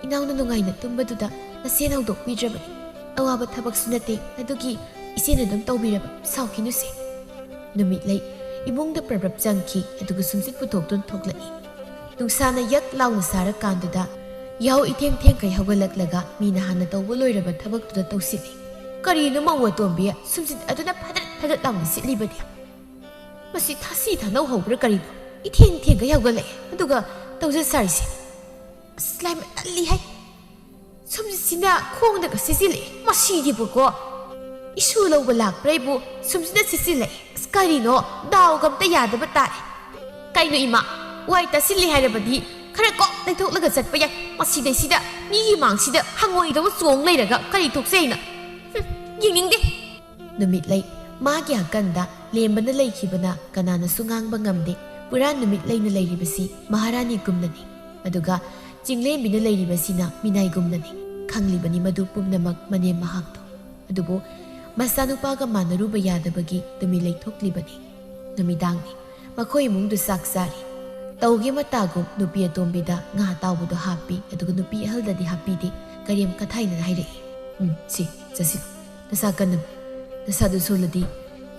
ꯏꯅꯥꯎꯅ ꯅꯨꯡꯉꯥꯏꯅ ꯇꯨꯝꯕꯗꯨꯗ ꯅꯁꯦꯟ ꯍꯧꯗꯣꯛꯄꯤꯗ꯭ꯔꯕꯅꯤ ꯑꯋꯥꯕ ꯊꯕꯛꯁꯨ ꯅꯠꯇꯦ ꯑꯗꯨꯒꯤ ꯏꯆꯦꯅ ꯑꯗꯨꯝ ꯇꯧꯕꯤꯔꯕ ꯁꯥꯎꯈꯤꯅꯨꯁꯦ ꯅꯨꯃꯤꯠꯂꯩ ꯏꯃꯨꯡꯗ ꯄ꯭ꯔꯕ꯭ꯔꯞ ꯆꯪꯈꯤ ꯑꯗꯨꯒ ꯁꯨꯝꯆꯤꯠ ꯄꯨꯊꯣꯛꯇꯨꯅ ꯊꯣꯛꯂꯛꯏ ꯅꯨꯡꯁꯥꯅ ꯌꯛ ꯂꯥꯎꯅ ꯁꯥꯔꯀꯥꯟꯗꯨꯗ ꯌꯥꯍꯧ ꯏꯊꯦꯡ ꯊꯦꯡꯈꯩ ꯍꯧꯒꯠꯂꯛꯂꯒ ꯃꯤꯅ ꯍꯥꯟꯅ ꯇꯧꯕ ꯂꯣꯏꯔꯕ ꯊꯕꯛꯇꯨꯗ ꯇꯧꯁꯤꯜꯂꯤ ꯀꯔꯤꯅꯣ ꯃꯧ ꯑꯇꯣꯝꯕꯤ ꯁꯨꯝꯆꯤꯠ ꯑꯗꯨꯅ ꯐꯗꯠ ꯂꯥꯎꯅ ꯁꯤꯠꯂꯤꯕꯗꯤ ꯃꯁꯤ ꯊꯥꯁꯤ ꯊꯥꯅꯧ ꯍꯧꯕ꯭ꯔꯥ ꯀꯔꯤꯅꯣ ꯏꯊꯦꯡ ꯊꯦꯡꯈꯩ ꯍꯧꯒꯠꯂꯛꯑꯦ ꯑꯗꯨꯒ ꯇꯧꯖ ꯁꯥꯔꯤꯁꯦ ꯑꯁ ꯂꯥꯏꯃ ꯇꯜꯂꯤ ꯍꯥꯏ ꯁꯨꯝꯆꯤꯠꯁꯤꯅ ꯈꯣꯡꯗꯒ ꯁꯤꯠꯆꯤꯜꯂꯛꯑꯦ ꯃꯁꯤꯗꯤꯕꯀꯣ 이슈 ꯂꯧꯕ ꯂꯥꯛꯄ꯭ꯔꯩꯕꯨ ꯁꯨꯝꯁꯤꯗ ꯁꯤꯠꯆꯤꯜꯂꯛꯑꯦ ꯑꯁ ꯀꯔꯤꯅꯣ ꯗꯥꯎꯒ ꯑꯝꯇ ꯌꯥꯗꯕ ꯇꯥꯔꯦ ꯀꯩꯅꯣ ꯏꯃꯥ ꯋꯥꯏ ꯇꯥꯁꯤꯜꯂꯤ ꯍꯥꯏꯔꯕꯗꯤ ꯈꯔ ꯀꯣꯛ ꯂꯩꯊꯣꯛꯂꯒ ꯆꯠꯄ ꯌꯥꯏ ꯃꯁꯤꯗꯩꯁꯤꯗ ꯃꯤꯒꯤ ꯃꯥꯡꯁꯤꯗ ꯍꯪꯉꯣꯏꯗꯧ ꯆꯣꯡ ꯂꯩꯔꯒ ꯀꯔꯤ ꯊꯣꯛꯆꯩꯅ ꯌꯦꯡꯅꯤꯡꯗꯦ ꯅꯨꯃꯤꯠꯂꯩ ꯃꯥꯒꯤ ꯍꯀꯟꯗ ꯂꯦꯝꯕꯅ ꯂꯩꯈꯤꯕꯅ ꯀꯅꯥꯅꯁꯨ ꯉꯥꯡꯕ ꯉꯝꯗꯦ ꯄꯨꯔꯥ ꯅꯨꯃꯤꯠꯂꯩꯅ ꯂꯩꯔꯤꯕꯁꯤ ꯃꯍꯥꯔꯥꯅꯤꯒꯨꯝꯅꯅꯤ ꯑꯗꯨꯒ ꯆꯤꯡꯂꯦꯝꯕꯤꯅ ꯂꯩꯔꯤꯕꯁꯤꯅ ꯃꯤꯅꯥꯏꯒꯨꯝꯅꯅꯤ ꯈꯪꯂꯤꯕꯅꯤ ꯃꯗꯨ ꯄꯨꯝꯅꯃꯛ ꯃꯅꯦꯝ ꯃꯍꯥꯛꯇꯣ ꯑꯗꯨꯕꯨ ꯃꯆꯥꯅꯨꯄꯥꯒ ꯃꯥꯟꯅꯔꯨꯕ ꯌꯥꯗꯕꯒꯤ ꯇꯨꯃꯤꯟ ꯂꯩꯊꯣꯛꯂꯤꯕꯅꯤ ꯅꯨꯃꯤꯗꯥꯡꯅꯤ ꯃꯈꯣꯏ ꯏꯃꯨꯡꯗꯨ ꯆꯥꯛ ꯆꯥꯔꯤ ꯇꯧꯒꯦ ꯃꯇꯥꯒꯨꯝ ꯅꯨꯄꯤ ꯑꯇꯣꯝꯕꯤꯗ ꯉꯥ ꯇꯥꯎꯕꯗꯣ ꯍꯥꯞꯄꯤ ꯑꯗꯨꯒ ꯅꯨꯄꯤ ꯑꯍꯜꯗꯗꯤ ꯍꯥꯞꯄꯤꯗꯦ ꯀꯔꯦꯝ ꯀꯊꯥꯏꯅ ꯍꯥꯏꯔꯛꯏ ꯁꯤ ꯆꯠꯁꯤꯜꯂꯨ ꯅꯁꯥ ꯀꯟꯅꯕ ꯅꯁꯥꯗꯨ ꯁꯣꯜꯂꯗꯤ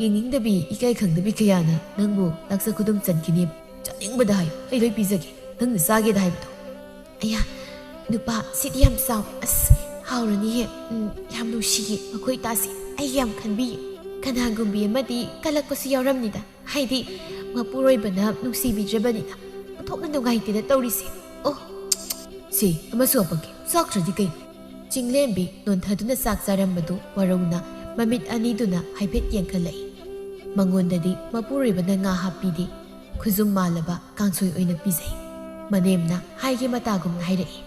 ꯌꯦꯡꯅꯤꯡꯗꯕꯤ ꯏꯀꯥꯏ ꯈꯪꯗꯕꯤ ꯀꯌꯥꯅ ꯅꯪꯕꯨ ꯂꯥꯛꯆ ꯈꯨꯗꯨꯝ ꯆꯟꯈꯤꯅꯦꯕ ꯆꯥꯅꯤꯡꯕꯗ ꯍꯥꯏꯌꯨ ꯑꯩ ꯂꯣꯏ ꯄꯤꯖꯒꯦ ꯅꯪꯅ ꯆꯥꯒꯦꯗ ꯍꯥꯏꯕꯗꯣ ꯑꯌꯥ ꯅꯨꯄꯥ ꯁꯤꯗꯤ ꯌꯥꯝ ꯆꯥꯎ ꯑꯁ ꯍꯥꯎꯔꯅꯤꯍꯦ ꯌꯥꯝ ꯅꯨꯡꯁꯤꯌꯦ ꯃꯈꯣꯏ ꯇꯥꯁꯦ ꯑꯩ ꯌꯥꯝ ꯈꯟꯕꯤꯌꯦ ꯀꯅꯥꯒꯨꯝꯕꯤ ꯑꯃꯗꯤ ꯀꯜꯂꯛꯄꯁꯨ ꯌꯥꯎꯔꯝꯅꯤꯗ ꯍꯥꯏꯗꯤ ꯃꯄꯨꯔꯣꯏꯕꯅ ꯅꯨꯡꯁꯤꯕꯤꯗ꯭ꯔꯕꯅꯤꯅ ꯊꯣꯛꯅ ꯅꯨꯡꯉꯥꯏꯇꯦꯅ ꯇꯧꯔꯤꯁꯦ ꯑꯣ ꯁꯤ ꯑꯃꯁꯨ ꯑꯄꯒꯦ ꯆꯥꯛꯇ꯭ꯔꯗꯤ ꯀꯩꯅꯣ ꯆꯤꯡꯂꯦꯝꯕꯤ ꯅꯣꯟꯊꯗꯨꯅ ꯆꯥꯛ ꯆꯥꯔꯝꯕꯗꯨ ꯋꯥꯔꯧꯅ ꯃꯃꯤꯠ ꯑꯅꯤꯗꯨꯅ ꯍꯥꯏꯐꯦꯠ ꯌꯦꯡꯈꯠꯂꯛꯏ ꯃꯉꯣꯟꯗꯗꯤ ꯃꯄꯨꯔꯣꯏꯕꯅ ꯉꯥ ꯍꯥꯞꯄꯤꯗꯦ ꯈꯨꯖꯨꯝ ꯃꯥꯜꯂꯕ ꯀꯥꯡꯁꯣꯏ ꯑꯣꯏꯅ ꯄꯤꯖꯩ ꯃꯅꯦꯝꯅ ꯍꯥꯏꯒꯦ ꯃꯇꯥꯒꯨꯝꯅ ꯍꯥꯏꯔꯛꯏ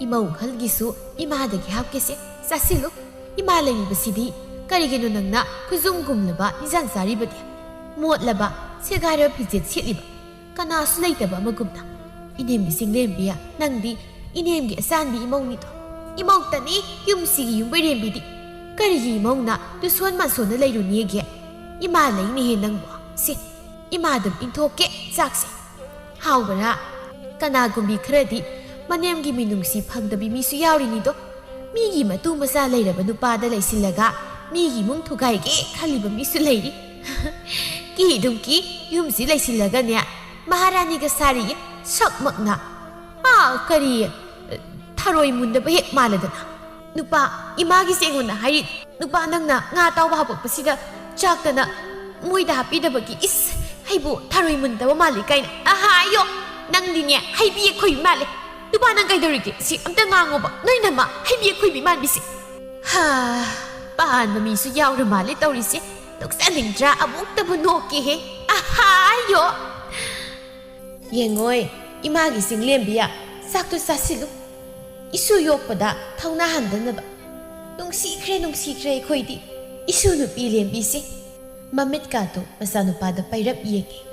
이마 우할기수 이마하다기 합게세 싸실로 이마 레미버시디 까리게노 낭나 그좀굼르바 이잔사리버디 못라바 세가려 비젯 시리바 까나수 레이다바 머굼나 이넴기 싱렘비야 낭디 이넴기 아산비 이몽니도 이몽따니 윰시기 윰베렘비디 까리기 이몽나 두손만 손을 레이루니에게 이마 레이니헤 낭보 시 이마듬 인토게 짝세 하우버라 까나굼비 크레디 마넴기 미능시 팡다비 미수 야우리니도 미기 마뚜 마사 레이라바 누빠다 레이실라가 미기 뭉 토가이게 칼리바 미수 레이리 기dum기 윰시 레이실라가냐 마하라니가 사리에 석먹나 아 까리 타로이 문다바 헥 말라다나 누빠 이마기 쌩오나 하이 누빠 낭나 nga tawba habakpasida chakana moida hapidabagi is haibu 타로이 문다바 말리 kaina ahayo nangdinya haibi khoi male 누가 난 가이더리게 시 암때 낭어봐 너희 남아 해비에 코이비 만비시 하 빠한 미수 야우르 말리 떠리시 똑산딩자 아묵다부 노게 해 아하요 옌고이 이마기 싱렘비야 싹도 싸실루 이수 욕보다 타우나 한다나봐 농시크레 코이디 이수누 비렘비시 맘밋가도 마사누빠다 빠이랍 이에게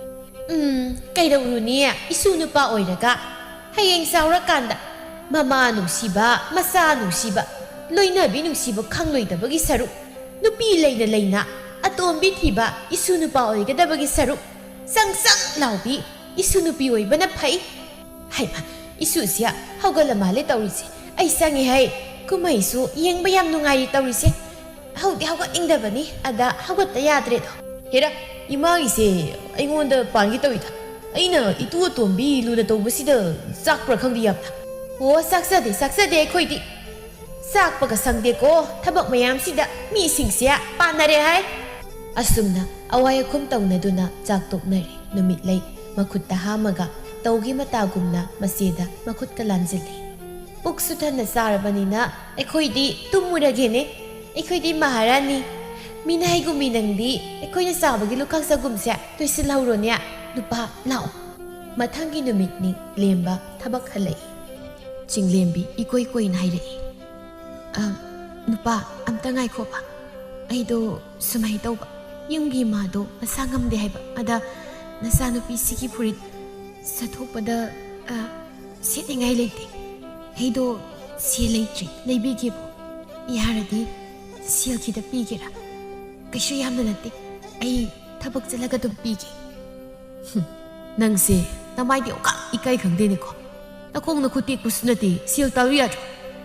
까이더우루니야 이수누빠 오이라가 ꯍꯌꯦꯡ ꯆꯥꯎꯔꯀꯥꯟꯗ ꯃꯃꯥ ꯅꯨꯡꯁꯤꯕ ꯃꯆꯥ ꯅꯨꯡꯁꯤꯕ ꯂꯣꯏꯅꯕꯤ ꯅꯨꯡꯁꯤꯕ ꯈꯪꯂꯣꯏꯗꯕꯒꯤ ꯁꯔꯨꯛ ꯅꯨꯄꯤ ꯂꯩꯅ ꯂꯩꯅ ꯑꯇꯣꯝꯕꯤ ꯊꯤꯕ ꯏꯁꯨ ꯅꯨꯄꯥ ꯑꯣꯏꯒꯗꯕꯒꯤ ꯁꯔꯨꯛ ꯆꯪꯆꯪ ꯂꯥꯎꯕꯤ ꯏꯁꯨ ꯅꯨꯄꯤ ꯑꯣꯏꯕꯅ ꯐꯩ ꯍꯩꯃ ꯏꯁꯨꯁꯤ ꯍꯧꯒꯠꯂ ꯃꯥꯜꯂꯦ ꯇꯧꯔꯤꯁꯦ ꯑꯩ ꯆꯪꯉꯦ ꯍꯩ ꯀꯨꯝꯍꯩꯁꯨ ꯌꯦꯡꯕ ꯌꯥꯝ ꯅꯨꯡꯉꯥꯏꯔꯤ ꯇꯧꯔꯤꯁꯦ ꯍꯧꯗꯤ ꯍꯧꯒꯠꯅꯤꯡꯗꯕꯅꯤ ꯑꯗ ꯍꯧꯒꯠꯇ ꯌꯥꯗ꯭ꯔꯦꯗꯣ Hera, imagise, I want the pangito it. Aina, itu tombi, luda to busida, sak prakangdiam. Oh, saksa de koidi. Sak pakasang de ko, tabak mayam sida, mi singsia, panare hai. Asumna, awaya kum tau na duna, jak tok nari, numit lay, makut tahamaga, taugi matagumna, masida, makut kalanzili. Puksutan na sarabanina, koidi, tumuragene, koidi maharani. Minay guminangdi, koy nasabagi lukang sa gumsya, to'y silawro niya, lupa, lao. Matanggi numit ni lemba, tabak halay. Ching lembi, ikoy na hayray. Nupa, amta ngay ko pa. Ay do, sumay daw ba? Yung gima do, masangam di hay ba? Ada, nasanupi siki purit, sa topa da, siti ngay layte. Ay do, siya laytri, naibigi po. Ihara di, siya kita pigira. Kaso yam na natin, ay tabag talaga dong pigi. Nang si, namay di ka, ikay kang dinig ko. Akong nakutik po sunati, siya tawiya jo.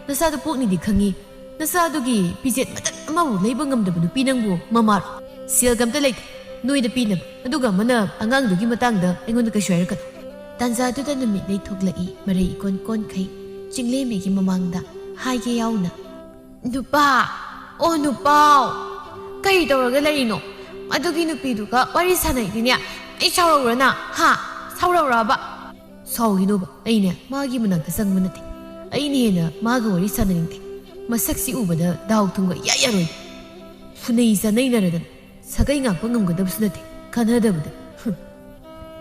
Nasado po ni di kangi, nasado gi, pisit matan amaw, laibang gamda ba pinang mo, mamaro. Siya gamda layte, nuy na pinam, aduga manap, angang dugi matangda, ingon na kasywer ka to. Tanzado da namit na itoglai, maray ikon-kon kay, Chinglemi gi mamangda, hay yaw na. Nupa, oh nupaw, kayo tawaga larino, adugi nupido ka, wari sanay din niya, ay sawrawra na, ha, sawrawra ba? Sawgino ba, ay niya, magi mo nagkasang manati. Ay niya na, magawari sanaling te. Masaksi uba na, dahog tungga, yayaroy. Funay sanay na radan, sagay nga pangamgadab sunati, kanadab da.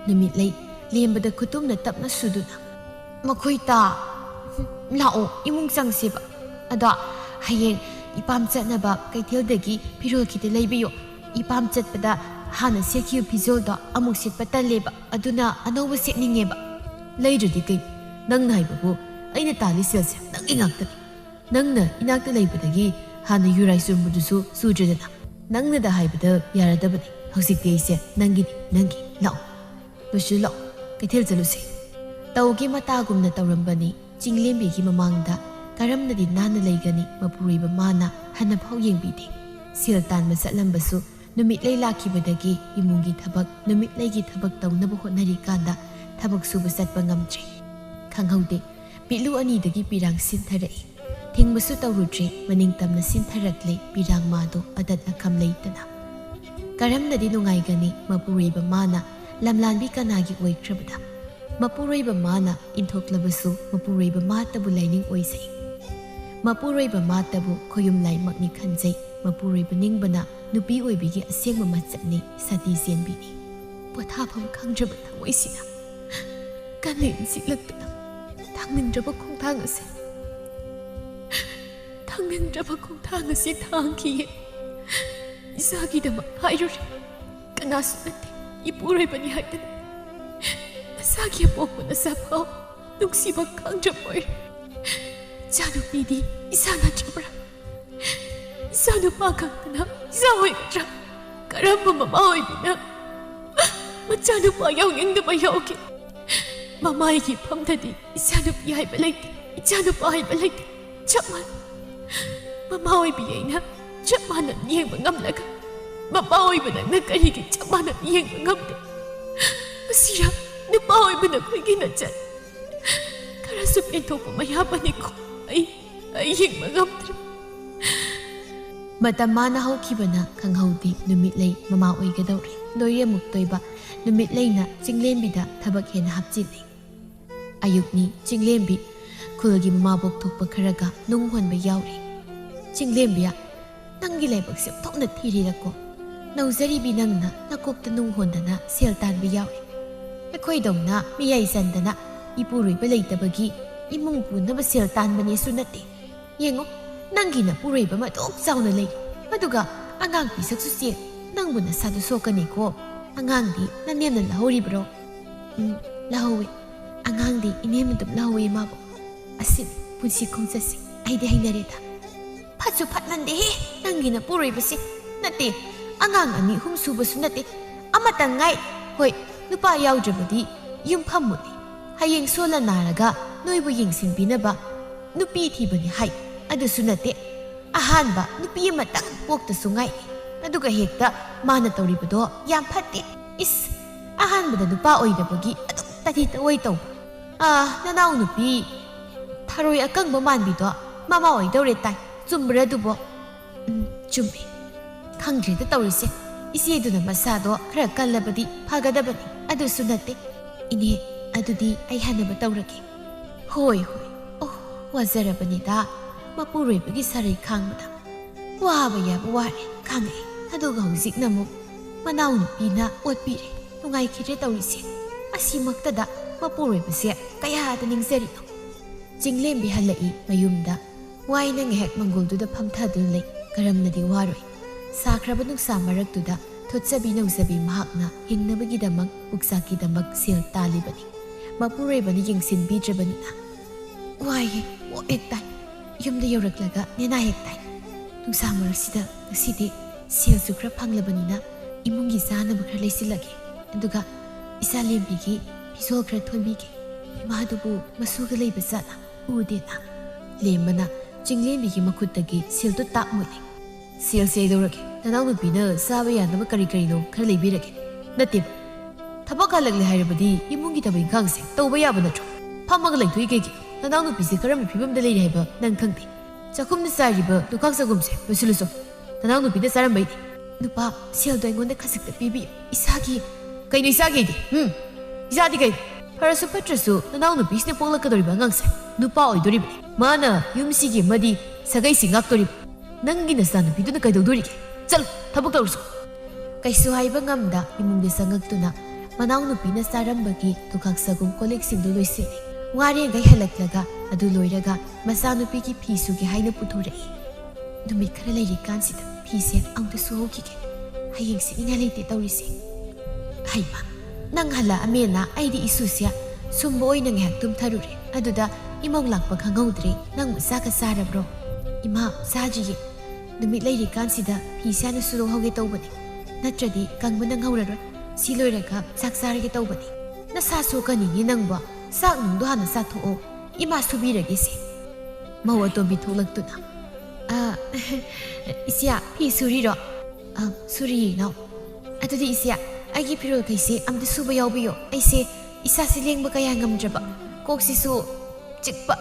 Namitlay, liyambada kutum na tap na sudo na. Makoy ta, lao, imong sangsi ba? Ada, hayeng, ipamchat na ba, kay tildagi, pirul kita laybayo. Ipamchat pa da, hana siya kiyo pizol da, among sit patali ba, aduna, ano ba sit ninge ba? Layro di kay, nang nahay ba po, ay natali siya siya, nang ingagtali. Nang na, inagtalay ba dagi, hana yuray sumuduso, sudra na. Nang nadahay ba da, yara da ba di, hagsik di siya, nangi, lao. Lusu lao, kay tilzalo siya. Tawagi matagom na tawramba ni, Chinglemi gi mamangda, karam na din nanalaygani, mapuri ba mana, hanap haw yung bidi. Siltan masalambaso, numitlay laki ba dagi, imungi tabag, numitlay gi tabag taw na buhot na rikanda, tabag subasat pangamtri. Kanghaw di, pilu ani dagi pirang sintaray. Ting baso taw rudri, maningtam na sintaraklay, pirang mado, adad akamlay tana. Karam na dinungay gani, mapuri ba mana, lamlanbi ka nagi oy krabada. Mapuray ba mana, intok labaso, mapuray ba mata bu layning oy say. Mapuray ba mata bu, koyum lay magni kanzay, mapuray ba ning bana, nupi oy bigi asyang mamatsat ni, sa tizyan bini. Patapam kang drabat ang oy sina. Kanin silag to na, tangnin drabat kong tangas eh. Tangnin drabat kong tangas eh, tangki eh. Isagi na makayro rin, kanaso natin, ipuray ba ni Haydan? Nasagi po ko na sapaw, nung sibag kang drapoy. Jano pidi, isa na drapra. Isa na pakang na, isa ho'y kadra. Karamba mamahoy na. Matjano pa yaw yung nabayaw ki. Mamay ki pamdadi, isa na pihay balay ti, isa na pahay balay ti. Chaman. Mamahoy biyay na, chaman na niyang mangamlaga. Mamahoy ba nang nagkarigit, chaman na niyang mangamda. Masira, napahoy ba na ko'y ginadyan? Karasup ito pamayapan ni ko, ay yung mangamda. Matama na haw kiba na kang hawdi numitlay mamaoy ka daw rin. Doya muktoy ba numitlay na Chinglemi da tabag hen hapjilay. Ayuk ni Chinglemi kulagi mamabok tok pagkaraga nunghuan ba yaw rin. Chinglemi ya, nanggilay bagsip tok na tirila ko. Nauzari binang na nakokta nunghuan na na siltan ba yaw rin. Ako'y daw na miyay sanda na ipuroy balay tabagi imong po na basiltan ba niya sunati. Yengo, nanggi na puroy ba matok saw na lay. Maduga, angang pisak susil, nang muna sa dusokan ni ko. Angang di, naniyam na lahori bro. Lahowi, angang di, iniyam na lahowi mabo. Asin, punsi kong sasi, ay di hay narita. Patso patlan di he, nanggi na puroy ba si. Nati, angang ani humsuba sunati. Amatangay, hoy, nupa yaw drabadi, yung pamuni. Hayeng sola naraga, noy bu ying sinbi na ba? Nupi ti ba ni hay? Ado sunate, ahan ba, nupi matang pok ta sungay. ꯑꯗꯨꯒ ꯍꯦꯛꯇ ꯃꯥꯅ ꯇꯧꯔꯤꯕꯗꯣ ꯌꯥꯝ ꯐꯠꯇꯦ ꯏꯁ ꯑꯍꯥꯟꯕꯗ ꯅꯨꯄꯥ ꯑꯣꯏꯗꯕꯒꯤ ꯑꯗꯨꯝ ꯇꯊꯤ ꯇꯑꯣꯏ ꯇꯧꯕ ꯅꯅꯥꯎ ꯅꯨꯄꯤ ꯊꯔꯣꯏ ꯑꯀꯪꯕ ꯃꯥꯟꯕꯤꯗꯣ ꯃꯃꯥ ꯑꯣꯏꯗꯧꯔꯦ ꯇꯥꯏ ꯆꯨꯝꯕ꯭ꯔꯥ ꯑꯗꯨꯕꯣ ꯆꯨꯝꯃꯦ ꯈꯪꯗ꯭ꯔꯦꯗ ꯇꯧꯔꯤꯁꯦ ꯏꯆꯦꯗꯨꯅ ꯃꯁꯥꯗꯣ ꯈꯔ ꯀꯜꯂꯕꯗꯤ ꯐꯒꯗꯕꯅꯤ ꯑꯗꯨꯁꯨ ꯅꯠꯇꯦ ꯏꯅꯦ ꯑꯗꯨꯗꯤ ꯑꯩ ꯍꯟꯅꯕ ꯇꯧꯔꯒꯦ ꯍꯣꯏ ꯍꯣꯏ ꯑꯣ ꯋꯥꯖꯔꯕꯅꯤꯗ ꯃꯄꯨꯔꯣꯏꯕꯒꯤ ꯁꯔꯩ ꯈꯥꯡꯕꯗ ꯋꯥꯕ ꯌꯥꯕ ꯋꯥꯔꯦ ꯈꯥꯡꯉꯛꯑꯦ ꯑꯗꯨꯒ ꯍꯧꯖꯤꯛꯅ ꯑꯃꯨꯛ ꯃꯅꯥꯎ ꯅꯨꯄꯤꯅ ꯑꯣꯠꯄꯤꯔꯦ ꯅꯨꯡꯉꯥꯏꯈꯤꯗ꯭ꯔꯦ ꯇꯧꯔꯤꯁꯦ ꯑꯁꯤꯃꯛꯇꯗ ꯃꯄꯨꯔꯣꯏꯕꯁꯦ ꯀꯌꯥꯗ ꯅꯤꯡꯖꯔꯤꯅꯣ ꯆꯤꯡꯂꯦꯝꯕꯤ ꯍꯜꯂꯛꯏ ꯃꯌꯨꯝꯗ ꯋꯥꯏꯅ ꯉꯥꯏꯍꯥꯛ ꯃꯪꯒꯣꯜꯗꯨꯗ ꯐꯝꯊꯗꯨꯅ ꯂꯩ ꯀꯔꯝꯅꯗꯤ ꯋꯥꯔꯣꯏ ꯁꯥꯈ꯭ꯔꯕ ꯅꯨꯡꯁꯥ ꯃꯔꯛꯇꯨꯗ ꯊꯣꯠꯆꯕꯤ ꯅꯧꯖꯕꯤ ꯃꯍꯥꯛꯅ ꯍꯤꯡꯅꯕꯒꯤꯗꯃꯛ ꯄꯨꯛꯆꯥꯛꯀꯤꯗꯃꯛ ꯁꯦꯜ ꯇꯥꯜꯂꯤꯕꯅꯤ ꯃꯄꯨꯔꯣꯏꯕꯅ ꯌꯦꯡꯁꯤꯟꯕꯤꯗ꯭ꯔꯕꯅꯤꯅ ꯋꯥꯏꯍꯦ ꯋꯥ ꯍꯦꯛ ꯇꯥꯏ ꯌꯨꯝꯗ ꯌꯧꯔꯛꯂꯒ ꯅꯦꯅꯥ ꯍꯦꯛ ꯇꯥꯏ ꯅꯨꯡꯁꯥ ꯃꯔꯛꯁꯤꯗ ꯉꯁꯤꯗꯤ ꯁꯦꯜꯁꯨ ꯈꯔ ꯐꯪꯂꯕꯅꯤꯅ ꯏꯃꯨꯡꯒꯤ ꯆꯥꯅꯕ ꯈꯔ ꯂꯩꯁꯤꯜꯂꯒꯦ ꯑꯗꯨꯒ ꯏꯆꯥꯂꯦꯝꯕꯤꯒꯤ ꯐꯤꯖꯣꯜ ꯈꯔ ꯊꯣꯟꯕꯤꯒꯦ ꯏꯃꯥꯗꯨꯕꯨ ꯃꯁꯨꯒ ꯂꯩꯕ ꯖꯥꯠꯂ ꯎꯗꯦꯅ ꯂꯦꯝꯕꯅ ꯆꯤꯡꯂꯦꯝꯕꯤꯒꯤ ꯃꯈꯨꯠꯇꯒꯤ ꯁꯦꯜꯗꯨ ꯇꯥꯛ ꯃꯨꯠꯂꯦ ꯁꯦꯜꯁꯦ ꯀꯩꯗꯧꯔꯒꯦ ꯅꯅꯥꯎ ꯅꯨꯄꯤꯅ ꯆꯥꯕ ꯌꯥꯅꯕ ꯀꯔꯤ ꯀꯔꯤꯅോ ꯈꯔ ꯂꯩꯕꯤꯔꯒꯦ ꯅꯠꯇꯦꯕ ꯊꯕꯛ ꯍꯜꯂꯛꯂꯦ ꯍꯥꯏꯔꯕꯗꯤ ꯏꯃꯨꯡꯒꯤ ꯊꯕꯛ ꯏꯪꯈꯥꯡꯁꯦ ꯇꯧꯕ ꯌꯥꯕ ꯅꯠꯇ꯭ꯔꯣ ꯐꯝꯃꯒ ꯂꯩꯊꯣꯛꯏ ꯀꯩꯒꯤ ꯅꯅꯥꯎ ꯅꯨꯄꯤꯁꯦ ꯀꯔꯝꯕ ꯐꯤꯕꯝꯗ ꯂꯩꯔꯤ ꯍꯥꯏꯕ ꯅꯪ ꯈꯪꯗꯦ ꯆꯥꯛꯈꯨꯝꯗ ꯆꯥꯏꯔꯤꯕ ꯂꯨꯈꯥꯛ ꯆꯒꯨꯝꯁꯦ ꯂꯣꯏꯁꯤꯜꯂꯨꯆꯣ ꯅꯅꯥꯎ ꯅꯨꯄꯤꯅ ꯆꯥꯔꯝꯕꯩꯅꯤ ꯅꯨꯄꯥ ꯁꯦꯜꯗꯣ ꯑꯩꯉꯣꯟꯗ ꯈꯖꯤꯛꯇ ꯄꯤꯕꯤꯌꯨ ꯏꯁꯥꯒꯤ ꯀꯩꯅꯣ ꯏꯆꯥꯒꯤꯗꯤ ꯏꯆꯥꯗꯤ ꯀꯩꯅꯣ ꯐꯔꯁꯨ ꯐꯠꯇ꯭ꯔꯁꯨ ꯅꯅꯥꯎ ꯅꯨꯄꯤꯁꯤꯅ ꯄꯣꯛꯂꯛꯀꯗꯧꯔꯤꯕ ꯑꯉꯥꯡꯁꯦ ꯅꯨꯄꯥ ꯑꯣꯏꯗꯣꯔꯤꯕꯅꯤ ꯃꯥꯅ ꯌꯨꯝꯁꯤꯒꯤ ꯑꯃꯗꯤ ꯁꯥꯒꯩꯁꯤ ꯉꯥꯛꯇꯣꯔꯤꯕ ꯅꯪꯒꯤ ꯅꯆꯥꯅꯨꯄꯤꯗꯨꯅ ꯀꯩꯗꯧꯗꯣꯔꯤꯒꯦ ꯆꯠꯂꯣ ꯊꯕꯛ ꯇꯧꯔꯨꯆꯣ ꯀꯩꯁꯨ ꯍꯥꯏꯕ ꯉꯝꯗ ꯏꯃꯨꯡꯗ ꯆꯪꯉꯛꯇꯨꯅ ꯃꯅꯥꯎ ꯅꯨꯄꯤꯅ ꯆꯥꯔꯝꯕꯒꯤ ꯂꯨꯈꯥꯛ ꯆꯒꯨꯝ ꯀꯣꯜꯂꯤꯛꯁꯤꯡꯗꯨ ꯂꯣꯏꯁꯤꯜꯂꯤ ꯋꯥꯔꯦꯡꯒꯩ ꯍꯜꯂꯛꯂꯒ ꯑꯗꯨ ꯂꯣꯏꯔꯒ ꯃꯆꯥꯅꯨꯄꯤꯒꯤ ꯐꯤ ꯁꯨꯒꯦ ꯍꯥꯏꯅ ꯄꯨꯊꯣꯔꯛꯏ ꯅꯨꯃꯤꯠ ꯈꯔ ꯂꯩꯔꯤꯀꯥꯟꯁꯤꯗ ꯐꯤꯁꯦ ꯑꯃꯨꯛꯇ ꯁꯨꯍꯧꯈꯤꯒꯦ ꯍꯌꯦꯡ ꯁꯦꯠꯅꯤꯡꯉꯥꯏ ꯂꯩꯇꯦ ꯇꯧꯔꯤꯁꯦ ꯍꯩꯃ ꯅꯪ ꯍꯜꯂꯛꯑꯃꯦꯅ ꯑꯩꯗꯤ ꯏꯁꯨꯁꯦ ꯁꯨꯝꯕ ꯑꯣꯏꯅ ꯉꯥꯏꯍꯥꯛ ꯇꯨꯝꯊꯔꯨꯔꯦ ꯑꯗꯨꯗ ꯏꯃꯧ ꯂꯥꯛꯄ ꯈꯪꯍꯧꯗ꯭ꯔꯦ ꯅꯪꯕꯨ ꯆꯥꯛꯀ ꯆꯥꯔꯕ꯭ꯔꯣ ꯏꯃꯥ ꯆꯥꯗ꯭ꯔꯤꯌꯦ ꯅꯨꯃꯤꯠ ꯂꯩꯔꯤꯀꯥꯟꯁꯤꯗ ꯐꯤꯁꯦ ꯍꯥꯟꯅ ꯁꯨꯗꯣꯛꯍꯧꯒꯦ ꯇꯧꯕꯅꯤ ꯅꯠꯇ꯭ꯔꯗꯤ ꯀꯪꯕ ꯅꯪꯍꯧꯔꯔꯣꯏ ꯁꯤ ꯂꯣꯏꯔꯒ ꯆꯥꯛ ꯆꯥꯔꯒꯦ ꯇꯧꯕꯅꯤ ꯅꯁꯥ ꯁꯣꯛꯀꯅꯤꯅꯦ ꯅꯪꯕꯣ ꯆꯥꯛ ꯅꯨꯡꯗꯣ ꯍꯥꯟꯅ ꯆꯥꯊꯣꯛꯑꯣ ꯏꯃꯥ ꯁꯨꯕꯤꯔꯒꯦꯁꯦ ꯃꯧ ꯑꯇꯣꯝꯕꯤ ꯊꯣꯛꯂꯛꯇꯨꯅ ꯏꯆꯦ ꯐꯤ ꯁꯨꯔꯤꯔꯣ ꯁꯨꯔꯤꯌꯦ ꯏꯅꯥꯎ ꯑꯗꯨꯗꯤ ꯏꯆꯦ ꯑꯩꯒꯤ ꯐꯤꯔꯣꯜꯈꯩꯁꯦ ꯑꯝꯇ ꯁꯨꯕ ꯌꯥꯎꯕꯤꯌꯣ ꯑꯩꯁꯦ ꯏꯁꯥꯁꯦ ꯂꯦꯡꯕ ꯀꯌꯥ ꯉꯝꯗ꯭ꯔꯕ ꯀꯣꯛꯁꯤꯁꯨ ꯆꯤꯛꯄ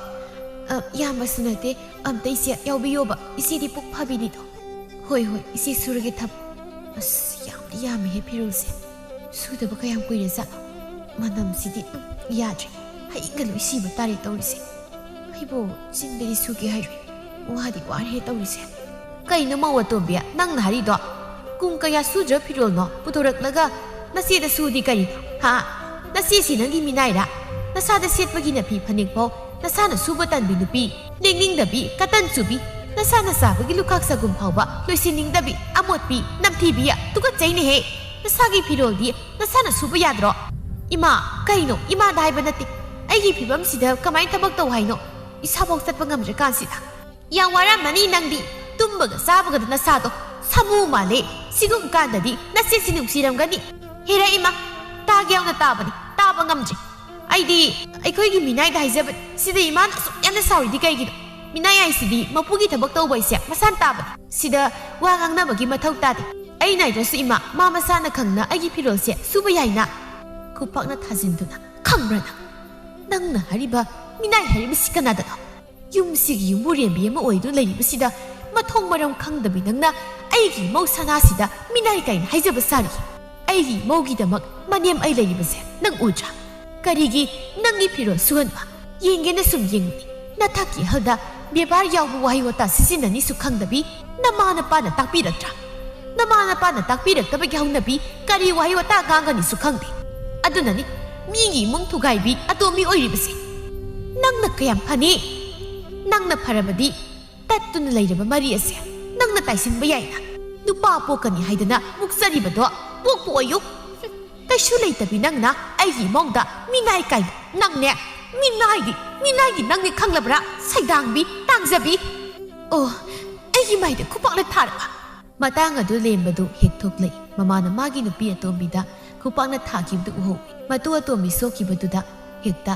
ꯌꯥꯝꯕꯁꯨ ꯅꯠꯇꯦ ꯑꯝꯇ ꯏꯆꯦ ꯌꯥꯎꯕꯤꯌꯣꯕ ꯏꯆꯦꯗꯤ ꯄꯨꯛ ꯐꯕꯤꯅꯤꯗꯣ ꯍꯣꯏ ꯍꯣꯏ ꯏꯆꯦ ꯁꯨꯔꯒꯦ ꯑꯁ ꯌꯥꯝꯗꯤ ꯌꯥꯝꯃꯤꯍꯦ ꯐꯤꯔꯣꯜꯁꯦ ꯁꯨꯗꯕ ꯀꯌꯥꯝ ꯀꯨꯏꯔꯦ ꯖꯥꯠꯅꯣ ꯃꯅꯝꯁꯤꯗꯤ ꯌꯥꯗ꯭ꯔꯦ ꯍꯌꯦꯡꯒ ꯂꯣꯏ ꯁꯤꯕ ꯇꯥꯔꯦ ꯇꯧꯔꯤꯁꯦ ꯑꯩꯕꯨ ꯆꯤꯟꯗꯗꯤ ꯁꯨꯒꯦ ꯍꯥꯏꯔꯣꯏ ꯋꯥꯗꯤ ꯋꯥꯔꯦ ꯇꯧꯔꯤꯁꯦ ꯀꯩꯅꯣ ꯃꯧ ꯑꯇꯣꯝꯕꯤ ꯅꯪꯅ ꯍꯥꯏꯔꯤꯗꯣ ꯀꯨꯡ ꯀꯌꯥ ꯁꯨꯗ꯭ꯔ ꯐꯤꯔꯣꯜꯅꯣ ꯄꯨꯊꯣꯔꯛꯂꯒ ꯅꯆꯦꯗ ꯁꯨꯗꯤ ꯀꯔꯤꯅꯣ ꯅꯆꯦꯁꯤ ꯅꯪꯒꯤ ꯃꯤꯅꯥꯏꯔꯥ ꯅꯁꯥꯗ ꯁꯦꯠꯄꯒꯤ ꯅꯐꯤ ꯐꯅꯦꯛꯐꯥꯎ ꯅꯁꯥꯅ ꯁꯨꯕ ꯇꯟꯕꯤ ꯅꯨꯄꯤ ꯂꯦꯡꯅꯤꯡꯗꯕꯤ ꯀꯇꯟ ꯆꯨꯕꯤ ꯅꯁꯥꯅ ꯆꯥꯕꯒꯤ ꯂꯨꯈꯥꯛ ꯆꯒꯨꯝ ꯐꯥꯎꯕ ꯂꯣꯏꯁꯤꯟꯅꯤꯡꯗꯕꯤ ꯑꯃꯣꯠꯄꯤ ꯅꯝꯊꯤꯕꯤ ꯇꯨꯀꯠꯆꯩꯅꯦꯍꯦ ꯅꯁꯥꯒꯤ ꯐꯤꯔꯣꯜꯗꯤ ꯅꯁꯥꯅ ꯁꯨꯕ ꯌꯥꯗ꯭ꯔꯣ ꯏꯃꯥ ꯀꯩꯅꯣ ꯏꯃꯥꯗ ꯍꯥꯏꯕ ꯅꯠꯇꯦ ꯑꯩꯒꯤ ꯐꯤꯕꯝꯁꯤꯗ ꯀꯃꯥꯏꯅ ꯊꯕꯛ ꯇꯧ ꯍꯥꯏꯅꯣ ꯏꯁꯥꯐꯥꯎ ꯆꯠꯄ ꯉꯝꯗ꯭ꯔꯀꯥꯟꯁꯤꯗ ꯌꯥꯝ ꯋꯥꯔꯝꯃꯅꯤ ꯅꯪꯗꯤ ꯇꯨꯝꯕꯒ ꯆꯥꯕꯒꯗ ꯅꯁꯥꯗꯣ ꯁꯥꯃꯨ ꯃꯥꯜꯂꯦ ꯁꯤꯒꯨꯝ ꯀꯥꯟꯗꯗꯤ ꯅꯆꯦꯁꯤ ꯅꯨꯡꯁꯤꯔꯝꯒꯅꯤ ꯍꯦꯔꯥ ꯏꯃꯥ ꯇꯥꯒꯦ ꯌꯥꯎꯅ ꯇꯥꯕꯅꯤ ꯇꯥꯕ ꯉꯝꯗ꯭ꯔꯦ ꯑꯩꯗꯤ ꯑꯩꯈꯣꯏꯒꯤ ꯃꯤꯅꯥꯏꯗ ꯍꯥꯏꯖꯕꯅꯤ ꯁꯤꯗ ꯏꯃꯥꯅ ꯑꯁꯨꯛ ꯌꯥꯝꯅ ꯁꯥꯎꯔꯤꯗꯤ ꯀꯩꯒꯤꯅꯣ ꯃꯤꯅꯥꯏ ꯍꯥꯏꯁꯤꯗꯤ ꯃꯄꯨꯒꯤ ꯊꯕꯛ ꯇꯧꯕ ꯍꯥꯏꯁꯦ ꯃꯁꯥꯅ ꯇꯥꯕꯅꯤ ꯁꯤꯗ ꯋꯥ ꯉꯥꯡꯅꯕꯒꯤ ꯃꯊꯧ ꯇꯥꯗꯦ ꯑꯩ ꯅꯥꯏꯗ꯭ꯔꯁꯨ ꯏꯃꯥ ꯃꯥ ꯃꯁꯥꯅ ꯈꯪꯅ ꯑꯩꯒꯤ ꯐꯤꯔꯣꯜꯁꯦ ꯁꯨꯕ ꯌꯥꯏꯅ ꯈꯨꯄꯥꯛꯅ ꯊꯥꯖꯤꯟꯗꯨꯅ ꯈꯪꯕ꯭ꯔꯥ ꯅꯪꯅ ꯍꯥꯏꯔꯤꯕ ꯃꯤꯅꯥꯏ ꯍꯥꯏꯔꯤꯕꯁꯤ ꯀꯅꯥꯗꯅꯣ ꯌꯨꯝꯁꯤꯒꯤ ꯌꯨꯝꯕꯨꯔꯦꯝꯕꯤ ꯑꯃ ꯑꯣꯏꯗꯨꯅ ꯂꯩꯔꯤꯕꯁꯤꯗ ꯃꯊꯣꯡ ꯃꯔꯝ ꯈꯪꯗꯕꯤ ꯅꯪꯅ ꯑꯩꯒꯤ ꯏꯃꯧ ꯁꯅꯥꯁꯤꯗ ꯃꯤꯅꯥꯏ ꯀꯥꯏꯅ ꯍꯥꯏꯖꯕ ꯁꯥꯔꯤ ꯑꯩꯒꯤ ꯏꯃꯧꯒꯤꯗꯃꯛ ꯃꯅꯦꯝ ꯑꯩ ꯂꯩꯔꯤꯕꯁꯦ ꯅꯪ ꯎꯗ꯭ꯔꯥ ꯀꯔꯤꯒꯤ ꯅꯪꯒꯤ ꯐꯤꯔꯣꯜ ꯁꯨꯍꯟꯕ ꯌꯦꯡꯒꯦꯅ ꯁꯨꯝ ꯌꯦꯡꯕꯅꯤ ꯅꯊꯛꯀꯤ ꯑꯍꯜꯗ ꯕꯦꯕꯥꯔ ꯌꯥꯎꯕ ꯋꯥꯍꯩ ꯋꯥꯇꯥ ꯁꯤꯖꯤꯟꯅꯅꯤꯁꯨ ꯈꯪꯗꯕꯤ ꯅꯃꯥ ꯅꯄꯥꯅ ꯇꯥꯛꯄꯤꯔꯛꯇ꯭ꯔꯥ ꯅꯃꯥ ꯅꯄꯥꯅ ꯇꯥꯛꯄꯤꯔꯛꯇꯕꯒꯤ ꯍꯧꯅꯕꯤ ꯀꯔꯤ ꯋꯥꯍꯩ ꯋꯥꯇꯥ ꯉꯥꯡꯒꯅꯤꯁꯨ ꯈꯪꯗꯦ ꯑꯗꯨꯅꯅꯤ ꯃꯤꯒꯤ ꯏꯃꯨꯡ ꯊꯨꯒꯥꯏꯕꯤ ꯑꯇꯣꯝꯕꯤ ꯑꯣꯏꯔꯤꯕꯁꯦ ꯅꯪꯅ ꯀꯌꯥꯝ ꯐꯅꯤ ꯅꯪꯅ ꯐꯔꯕꯗꯤ ꯇꯠꯇꯨꯅ ꯂꯩꯔꯕ ꯃꯔꯤ ꯑꯁꯦ ꯅꯪꯅ ꯇꯥꯏꯁꯤꯟꯕ ꯌꯥꯏꯅ ꯅꯨꯄꯥ ꯄꯣꯛꯀꯅꯤ ꯍꯥꯏꯗꯅ ꯃꯨꯛꯆꯔꯤꯕꯗꯣ ꯄꯣꯛꯄ ꯑꯣꯏꯌꯨ ꯀꯩꯁꯨ ꯂꯩꯇꯕꯤ ꯅꯪꯅ ꯑꯩꯒꯤ ꯏꯃꯧꯗ ꯃꯤꯅꯥꯏ ꯀꯥꯏꯅ ꯅꯪꯅꯦ ꯃꯤꯅꯥꯏꯒꯤ ꯅꯪꯅꯦ ꯈꯪꯂꯕ꯭ꯔꯥ ꯁꯩꯗꯥꯡꯕꯤ ꯇꯥꯡꯖꯕꯤ ꯑꯣ ꯑꯩꯒꯤ ꯃꯥꯏꯗ ꯈꯨꯄꯥꯛꯅ ꯊꯥꯔꯕ ꯃꯇꯥꯡ ꯑꯗꯨ ꯂꯦꯝꯕꯗꯨ ꯍꯦꯛ ꯊꯣꯛꯂꯛꯏ ꯃꯃꯥꯅ ꯃꯥꯒꯤ ꯅꯨꯄꯤ ꯑꯇꯣꯝꯕꯤꯗ ꯈꯨꯄꯥꯛꯅ ꯊꯥꯈꯤꯕꯗꯨ ꯎꯍꯧꯏ ꯃꯇꯨ ꯑꯇꯣꯝꯕꯤ ꯁꯣꯛꯈꯤꯕꯗꯨꯗ ꯍꯦꯛꯇ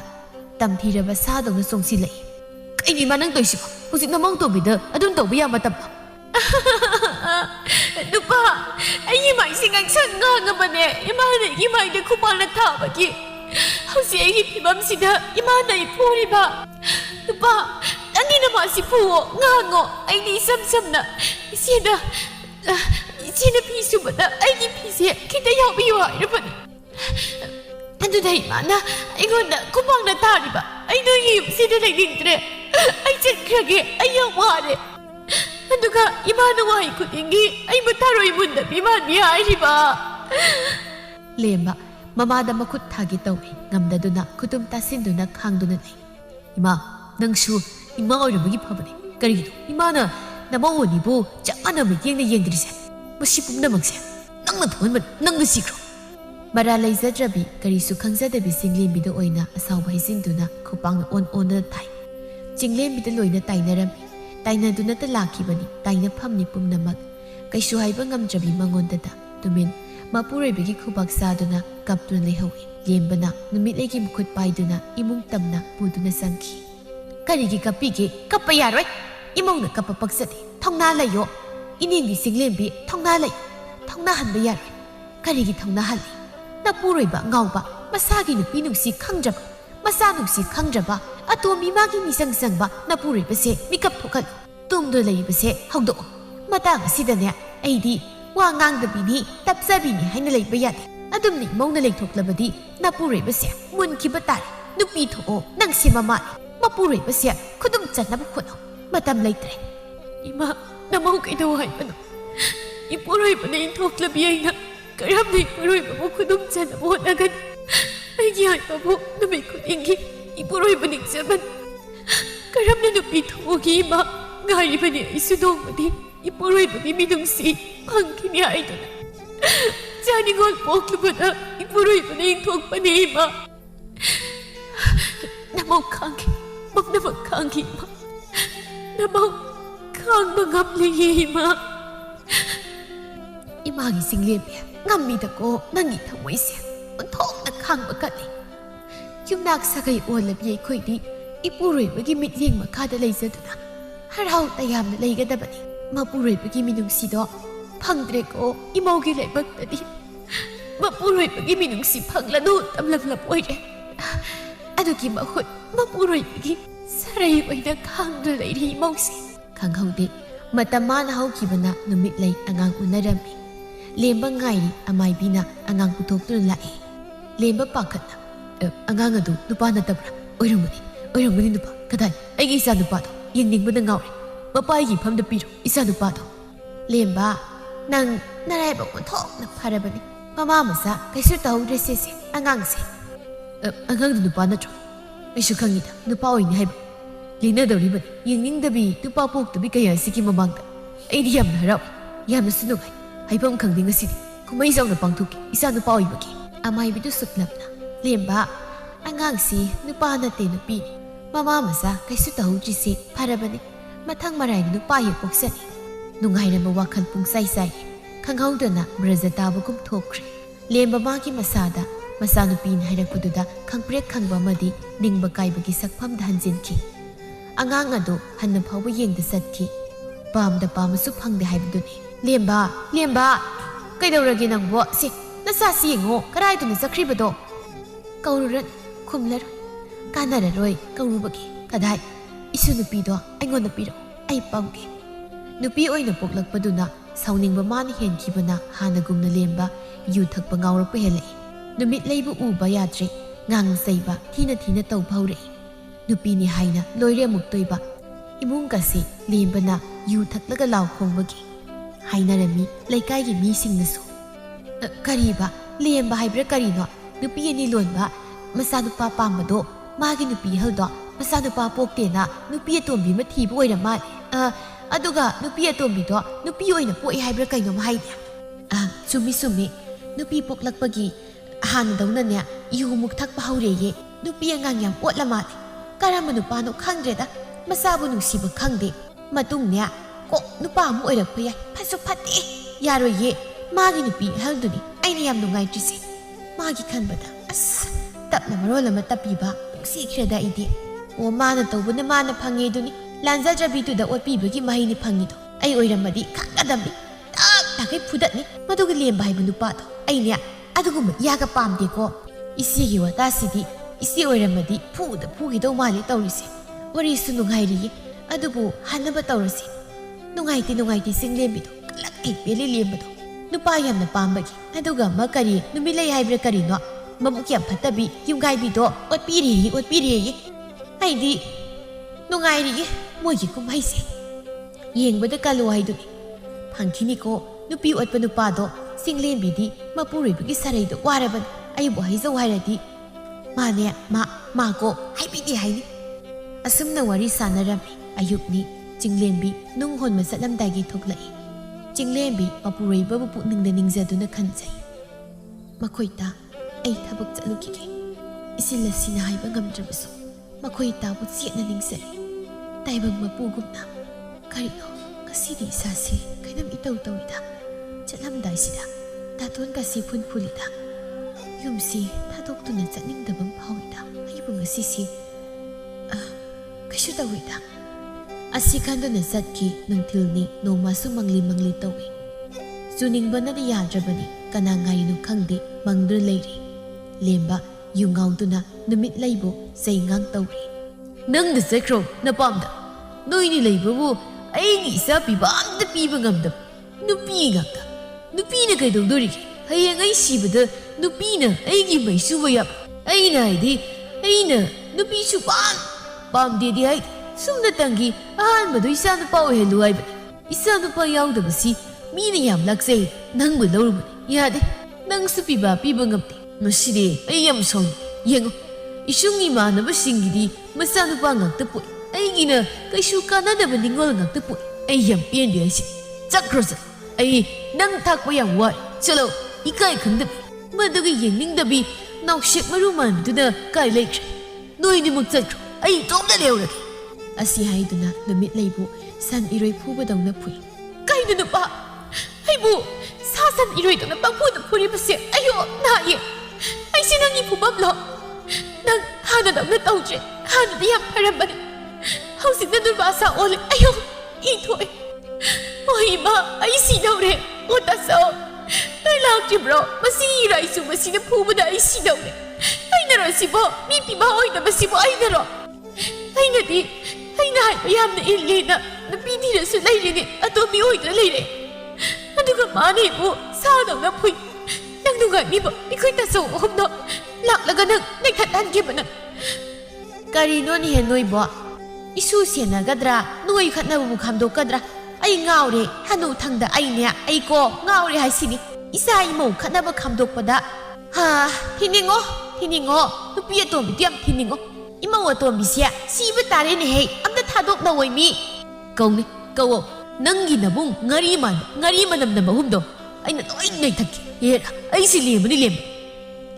ꯇꯝꯊꯤꯔꯕ ꯁꯥꯗꯧꯅ ꯆꯣꯡꯁꯤꯜꯂꯛꯏ ꯀꯩꯅꯤ ꯏꯃꯥ ꯅꯪ ꯇꯧꯏꯁꯤꯕꯣ ꯍꯧꯖꯤꯛ ꯅꯃꯧ ꯇꯣꯝꯕꯤꯗ ꯑꯗꯨꯝ ꯇꯧꯕ ꯌꯥꯕ ꯃꯇꯝꯂꯣ 누빠 아이 마이싱한 천강아 마네 이마는 이마이데 쿠방나 타바기 혹시 애기 비밤시다 이마나이 포리바 누빠 아니나 마시 부어 ngang어 아이디 썸썸나 시다 시나 피수보다 아이디 피세 기타 야비와 이러버니 안두다 이마나 이거나 쿠방나 타리바 아이도 이 시다 레깅드레 아이 젠크게 아이 영화래 누가 이마는 와 있고 딩기 아이 못하러 이문다 비만이 아이리바 렘바 마마다 마콧 타기 떠웨 ngamdaduna kutum tasinduna khangduna lei ima nangsu ima oirabagi phabane karigido imana namawoni bu chapana me yengna yengdrise masi pumnamakse nangna thonba nangna sikro mara leizadrabi karisu khangzadabi singlembi da oina asawba hisinduna khopang on thai jinglembi da loina tainarami tainaduna ta lakhibani taina phamni pumnamak kaisu haiba ngamdrabi mangonda tumin mapurebigi khubak saduna kaptun lehawi lembana numit legi mukhut paiduna imung tamna puduna sangki karigi kapige kappa yaroi imong na kappa paksade thongna layo iningi singlembi thongna lay thongna hanba yaroi karigi thongna hali na puroiba ngawba masagi nupi nungsi khangjaba masa nungsi khangjaba atomi magi misang sangba na puroiba se mikap thokal tumdo laiba se hawdo matang asidane aidi wa ngangdabini tapsabini haina laiba yade adumni mongna leithoklabadi napureibase munkiba tare nupi tho nang simama mapureibase khudum chanaba khono matam leitre ima namau kaido haibano ipuroibane inthoklabi aina karamni puroiba khudum chanaba honagan aigi haibabu numi khudingi ipuroibane jaban karamna nupi thogi ma garibane isudongmadi ipuroibane midungsi angkini aidona 자니걸 먹기보다 이쁘로이보다 인통판에 이마 나mau 강기 먹나마 강기 이마 나mau 강방감리 이마 이마기 싱레비야 ngam미다고 nangi thamoise onthokna khangba katli yumnak sagai olabi khoidi ipuroibagi mityeng makhada leizaduna harau tayamna leigadabani mapuroibagi minungsido phangdreko imaugi leibakdadi mapuroibagi minungsi phanglanu tamlaglap oire adugi mahut mapuroibagi sarai oina khangdra leiri imausi khanghaude matamana haukibana numit lei angang unarami lemba ngairi amaibina angang puthoktuna lai lemba pakhatna angang adu nupa natabra oirumani nupa kadai aigi isa nupa do yenningbada ngaure mapaigi phamda piro isa nupa do lemba nang naraiba onthokna pharabani mama masa kaisu tawdrese se angangse angang nupa natro aisu khangida nupa oini haiba lina doribani yengningdabi nupa poktabi kaya siki mamangda aidi yamna harau yamna sunugai haibam khangdi ngasidi kumai zawna pangthuki isa nupa oibagi amaibidu suklapna lemba angangsi nupa nate nupi mama masa kaisu tawdrese pharabani mathang marai nupa ye poksani nungairama wakhal pungsai sai khanghaudana brajatabukum thokre lemba magi masada masanupin hairakpududa khangprek khangba madi ningba kaibagi sakpham dhanjinki angang adu hanna phawba yengda satki pamda pamasu phangde haibduni lemba kaidauragi nangbo si nasa si yengo karaiduna sakribado kaururan khumlar kanararoi kaurubagi kadai isunupido aingonda piro ai pamke nupi oina poklakpaduna sauningba mana henkibana hanagumna lemba yu thakpa ngawrakpa helai numit leibu uba yadre ngang saiba thina tau phaure nupi ni haina loire amuk toiba imung kase lembana yu thaklaga law khongbagi hainarami laikai gi mi singnasu kariba lemba haibra karino nupi ani lonba masanu pa pamado magi nupi haldo masanu pa poktena nupi atombi ma thibu oira male aduga nupi atombido nupi oina poi haibra kaino haide sumi nupi poklakpagi hanadawna ne ihumuk thakpa haureye nupi angang yam otla male karama nupa no khangdreda masabu nungsiba khangde matung ne ko nupa mu oirakpa yai phasu phate yaroye magi nupi halduni aina yam nungai trisi magi khanbada as tapna marola ma tapiba sikhreda ide o mana tawbuna mana phange duni lanza jabi tu da otpi bagi mahini phangi do ai oiramadi khangadami tak ꯇꯥꯈꯩ ꯐꯨꯗꯠꯅꯤ ꯃꯗꯨꯒꯤ ꯂꯦꯝꯕ ꯍꯥꯏꯕ ꯅꯨꯄꯥꯗꯣ ꯑꯩꯅꯦ ꯑꯗꯨꯒꯨꯝꯕ ꯏꯌꯥꯒ ꯄꯥꯝꯗꯦꯀꯣ ꯏꯆꯦꯒꯤ ꯋꯥꯇꯥꯁꯤꯗꯤ ꯏꯆꯦ ꯑꯣꯏꯔꯝꯃꯗꯤ food ꯐꯨꯈꯤꯗꯧ ꯃꯥꯜꯂꯤ ꯇꯧꯔꯤꯁꯦ ꯋꯥꯔꯤꯁꯨ ꯅꯨꯡꯉꯥꯏꯔꯤꯌꯦ ꯑꯗꯨꯕꯨ ꯍꯟꯅꯕ ꯇꯧꯔꯁꯤ ꯅꯨꯡꯉꯥꯏꯇꯦ ꯆꯤꯡꯂꯦꯝꯕꯤꯗꯣ ꯀꯂꯛ ꯄꯦꯜꯂꯤ ꯂꯦꯝꯕꯗꯣ ꯅꯨꯄꯥ ꯌꯥꯝꯅ ꯄꯥꯝꯕꯒꯤ ꯑꯗꯨꯒ ꯑꯃ ꯀꯔꯤ ꯅꯨꯃꯤꯠ ꯂꯩ ꯍꯥꯏꯕ꯭ꯔꯥ ꯀꯔꯤꯅꯣ ꯃꯕꯨꯛ ꯌꯥꯝ ꯐꯠꯇꯕꯤ ꯌꯨꯝꯒꯥꯏꯕꯤꯗꯣ ꯑꯣꯠꯄꯤꯔꯦꯌꯦ ꯑꯩꯗꯤ ꯅꯨꯡꯉꯥꯏꯔꯤꯌꯦ ꯃꯣꯏꯒꯤ ꯀꯨꯝꯍꯩꯁꯦ ꯌꯦꯡꯕꯗ ꯀꯜꯂꯨ ꯍꯥꯏꯗꯨꯅꯤ ꯐꯪꯈꯤꯅꯤꯀꯣ ꯅꯨꯄꯤ ꯑꯣꯠꯄ ꯅꯨꯄꯥꯗꯣ ꯆꯤꯡꯂꯦꯝꯕꯤꯗꯤ ꯃꯄꯨꯔꯣꯏꯕꯒꯤ ꯁꯔꯩꯗꯣ ꯋꯥꯔꯕꯅꯤ ꯑꯩꯕꯨ ꯍꯩꯖꯧ ꯍꯥꯏꯔꯗꯤ ꯃꯥꯅꯦ ꯃꯥꯀꯣ ꯍꯥꯏꯕꯤꯗꯦ ꯍꯥꯏꯅꯤ ꯑꯁꯨꯝꯅ ꯋꯥꯔꯤ ꯁꯥꯟꯅꯔꯝꯃꯤ ꯑꯌꯨꯛꯅꯤ ꯆꯤꯡꯂꯦꯝꯕꯤ ꯅꯨꯡ ꯍꯣꯟꯕ ꯆꯠꯂꯝꯗꯥꯏꯒꯤ ꯊꯣꯛꯂꯛꯏ ꯆꯤꯡꯂꯦꯝꯕꯤ ꯃꯄꯨꯔꯣꯏꯕꯕꯨ ꯄꯨꯛꯅꯤꯡꯗ ꯅꯤꯡꯖꯗꯨꯅ ꯈꯟꯖꯩ ꯃꯈꯣꯏꯇ ꯑꯩ ꯊꯕꯛ ꯆꯠꯂꯨꯈꯤꯒꯦ ꯏꯆꯤꯜ ꯑꯁꯤꯅ ꯍꯥꯏꯕ ꯉꯝꯗ꯭ꯔꯕꯁꯨ ꯃꯈꯣꯏꯇꯕꯨ ꯆꯦꯠꯅ ꯅꯤꯡꯖꯔꯤ ꯇꯥꯏꯕꯪ ꯃꯄꯨꯒꯨꯝꯅ ꯀꯔꯤꯅꯣ ꯉꯁꯤꯗꯤ ꯏꯁꯥꯁꯤ ꯀꯩꯅꯣꯝ ꯏꯇꯧ ꯇꯧꯏꯗ ꯆꯠꯂꯝꯗꯥꯏꯁꯤꯗ ꯗꯥꯇꯣꯟꯒꯁꯤ ꯐꯨꯜꯂꯤꯗ ꯌꯨꯝꯁꯤ ꯊꯥꯗꯣꯛꯇꯨꯅ ꯆꯠꯅꯤꯡꯗꯕ ꯐꯥꯎꯏꯗ ꯑꯩꯕꯨ ꯉꯁꯤꯁꯤ ꯀꯩꯁꯨ ꯇꯧꯏꯗ ꯑꯁꯤ ꯈꯟꯗꯨꯅ ꯆꯠꯈꯤ ꯅꯨꯡꯊꯤꯜꯅꯤ ꯅꯣꯡꯃꯁꯨ ꯃꯪꯂꯤ ꯇꯧꯏ ꯆꯨꯅꯤꯡꯕꯅꯗꯤ ꯌꯥꯗ꯭ꯔꯕꯅꯤ ꯀꯅꯥ ꯉꯥꯏꯔꯤꯅꯣ ꯈꯪꯗꯦ ꯃꯪꯗꯨꯅ ꯂꯩꯔꯤ ꯂꯦꯝꯕ ꯌꯨꯡꯉꯥꯎꯗꯨꯅ ꯅꯨꯃꯤꯠ ꯂꯩꯕꯨ ꯆꯩꯉꯥꯡ ꯇꯧꯔꯤ ꯅꯪꯅ ꯆꯠꯈ꯭ꯔꯣ ꯅꯄꯥꯝꯗ ꯅꯣꯏꯅꯤ ꯂꯩꯕꯕꯨ ꯑꯩꯒꯤ ꯏꯆꯥ ꯄꯤꯕ ꯑꯝꯇ ꯄꯤꯕ ꯉꯝꯗꯕ ꯅꯨꯄꯤ ꯉꯥꯛꯇ ꯅꯨꯄꯤꯅ ꯀꯩꯗꯧꯗꯣꯔꯤꯒꯦ ꯍꯌꯦꯡ ꯑꯩ ꯁꯤꯕꯗ ꯅꯨꯄꯤꯅ ꯑꯩꯒꯤ ꯃꯩ ꯁꯨꯕ ꯌꯥꯕ ꯑꯩꯅ ꯅꯨꯄꯤꯁꯨ ꯄꯥꯝꯗꯦꯗꯤ ꯍꯥꯏꯗꯤ ꯁꯨꯝꯅꯇꯪꯒꯤ ꯑꯍꯥꯟꯕꯗꯣ ꯏꯆꯥ ꯅꯨꯄꯥ ꯑꯣꯏꯍꯜꯂꯨ ꯍꯥꯏꯕꯅꯤ ꯏꯆꯥ ꯅꯨꯄꯥ ꯌꯥꯎꯗꯕꯁꯤ ꯃꯤꯅ ꯌꯥꯝ ꯂꯥꯛꯆꯩ ꯅꯪꯕꯨ ꯂꯧꯔꯨꯕꯅꯤ ꯌꯥꯗꯦ ꯅꯪꯁꯨ ꯄꯤꯕ ꯉꯝꯗꯦ ꯃꯁꯤꯗꯤ ꯑꯩ ꯌꯥꯝ ꯁꯥꯎꯅꯤ ꯌꯦꯡꯉꯨ ꯏꯁꯨꯡ ꯏꯃꯥꯟꯅꯕꯁꯤꯡꯒꯤꯗꯤ ꯃꯆꯥꯅꯨꯄꯥ ꯉꯥꯛꯇ ꯄꯣꯛꯏ ꯑꯩꯒꯤꯅ ꯀꯩꯁꯨ ꯀꯥꯟꯅꯗꯕ ꯅꯤꯡꯉꯣꯜ ꯉꯥꯛꯇ ꯄꯣꯛꯏ ꯑꯩ ꯌꯥꯝ ꯄꯦꯟꯗꯦ ꯍꯥꯏꯁꯤ ꯆꯠꯈ꯭ꯔꯣ ꯑꯩ ꯅꯪ ꯊꯥꯛꯄ ꯌꯥꯝ ꯋꯥꯏ ꯆꯠꯂꯣ ꯏꯀꯥꯏ ꯈꯪꯗꯕꯤ ꯃꯗꯨꯒ ꯌꯦꯡꯅꯤꯡꯗꯕꯤ ꯅꯥꯎꯁꯦꯛ ꯃꯔꯨ ꯃꯥꯟꯕꯗꯨꯅ ꯀꯥꯏ ꯂꯩꯈ꯭ꯔꯦ ꯅꯣꯏꯅꯤꯃꯨꯛ ꯆꯠꯈ꯭ꯔꯣ ꯑꯩ ꯏꯇꯣꯝꯇ ꯂꯩꯍꯧꯔꯒꯦ ꯑꯁꯤ ꯍꯥꯏꯗꯨꯅ ꯅꯨꯃꯤꯠ ꯂꯩꯕꯨ ꯁꯟ ꯏꯔꯣꯏ ꯐꯨꯕꯗꯧꯅ ꯐꯨꯏ ꯀꯩꯅꯣ ꯅꯨꯄꯥ ꯑꯩꯕꯨ ꯁꯥ ꯁꯟ ꯏꯔꯣꯏꯗꯧꯅ ꯄꯪꯐꯨꯗ ꯐꯨꯔꯤꯕꯁꯦ ꯑꯌꯣ ꯅꯥꯏꯌꯦ ꯑꯩꯁꯦ ꯅꯪꯒꯤ ꯐꯨꯐꯝꯂꯣ ꯅꯪ ꯍꯥꯟꯅꯗꯧꯅ ꯇꯧꯗ꯭ꯔꯦ ꯍꯥꯟꯅꯗꯤ ꯌꯥꯝ ꯐꯔꯝꯕꯅꯤ ꯍꯧꯖꯤꯛꯅ ꯗꯨꯔꯕꯥꯁꯥ ꯑꯣꯜꯂꯦ ꯑꯌꯣ ꯏ ꯊꯣꯛꯑꯦ ꯑꯣ ꯏꯃꯥ ꯑꯩ ꯁꯤꯗꯧꯔꯦ ꯑꯣ ꯇꯥꯆꯧ ꯅꯣꯏ ꯂꯥꯛꯇ꯭ꯔꯤꯕ꯭ꯔꯣ ꯃꯁꯤꯒꯤ ꯏꯔꯥꯏ ꯆꯨꯝꯕꯁꯤꯅ ꯐꯨꯕꯗ ꯑꯩ ꯁꯤꯗꯧꯔꯦ ꯑꯩꯅꯔꯣ ꯁꯤꯕꯣ ꯃꯤ ꯄꯤꯕ ꯑꯣꯏꯗꯕꯁꯤꯕꯣ ꯑꯩꯅꯔꯣ ꯑꯩꯅꯗꯤ ꯑꯩꯅ ꯍꯥꯏꯕ ꯌꯥꯝꯅ ꯏꯜꯂꯦꯅ ꯅꯨꯄꯤ ꯊꯤꯔꯁꯨ ꯂꯩꯔꯤꯅꯦ ꯑꯇꯣꯝꯕꯤ ꯑꯣꯏꯗꯨꯅ ꯂꯩꯔꯦ ꯑꯗꯨꯒ ꯃꯥꯅ ꯑꯩꯕꯨ ꯁꯥꯗꯧꯅ ꯐꯨꯏ ꯅꯪ ꯅꯨꯡꯉꯥꯏꯅꯤꯕ ꯑꯩꯈꯣꯏ ꯇꯥꯆꯧ ꯑꯍꯨꯝꯗꯣ ꯂꯥꯛꯂꯒ ꯅꯪ ꯅꯩꯈꯠꯍꯟꯈꯤꯕ ꯅꯪ ꯀꯔꯤꯅꯣꯅꯦꯍꯦ ꯅꯣꯏꯕꯣ 이수 세나가드라 누이 갓나부부 감독가드라 아이 ngaure 한우 탕다 아이네 아이고 ngaure 하시니 이사 이모 갓나부 감독보다 하 티닝어 누피에 또 미디엄 티닝어 이모와 또 미시야 시부 따레네 헤이 암다 타독 나오이미 거우네 거워 능기 나봉 nga리만 남나 마훔도 아이나 너이 내탁게 얘라 아이시 렘이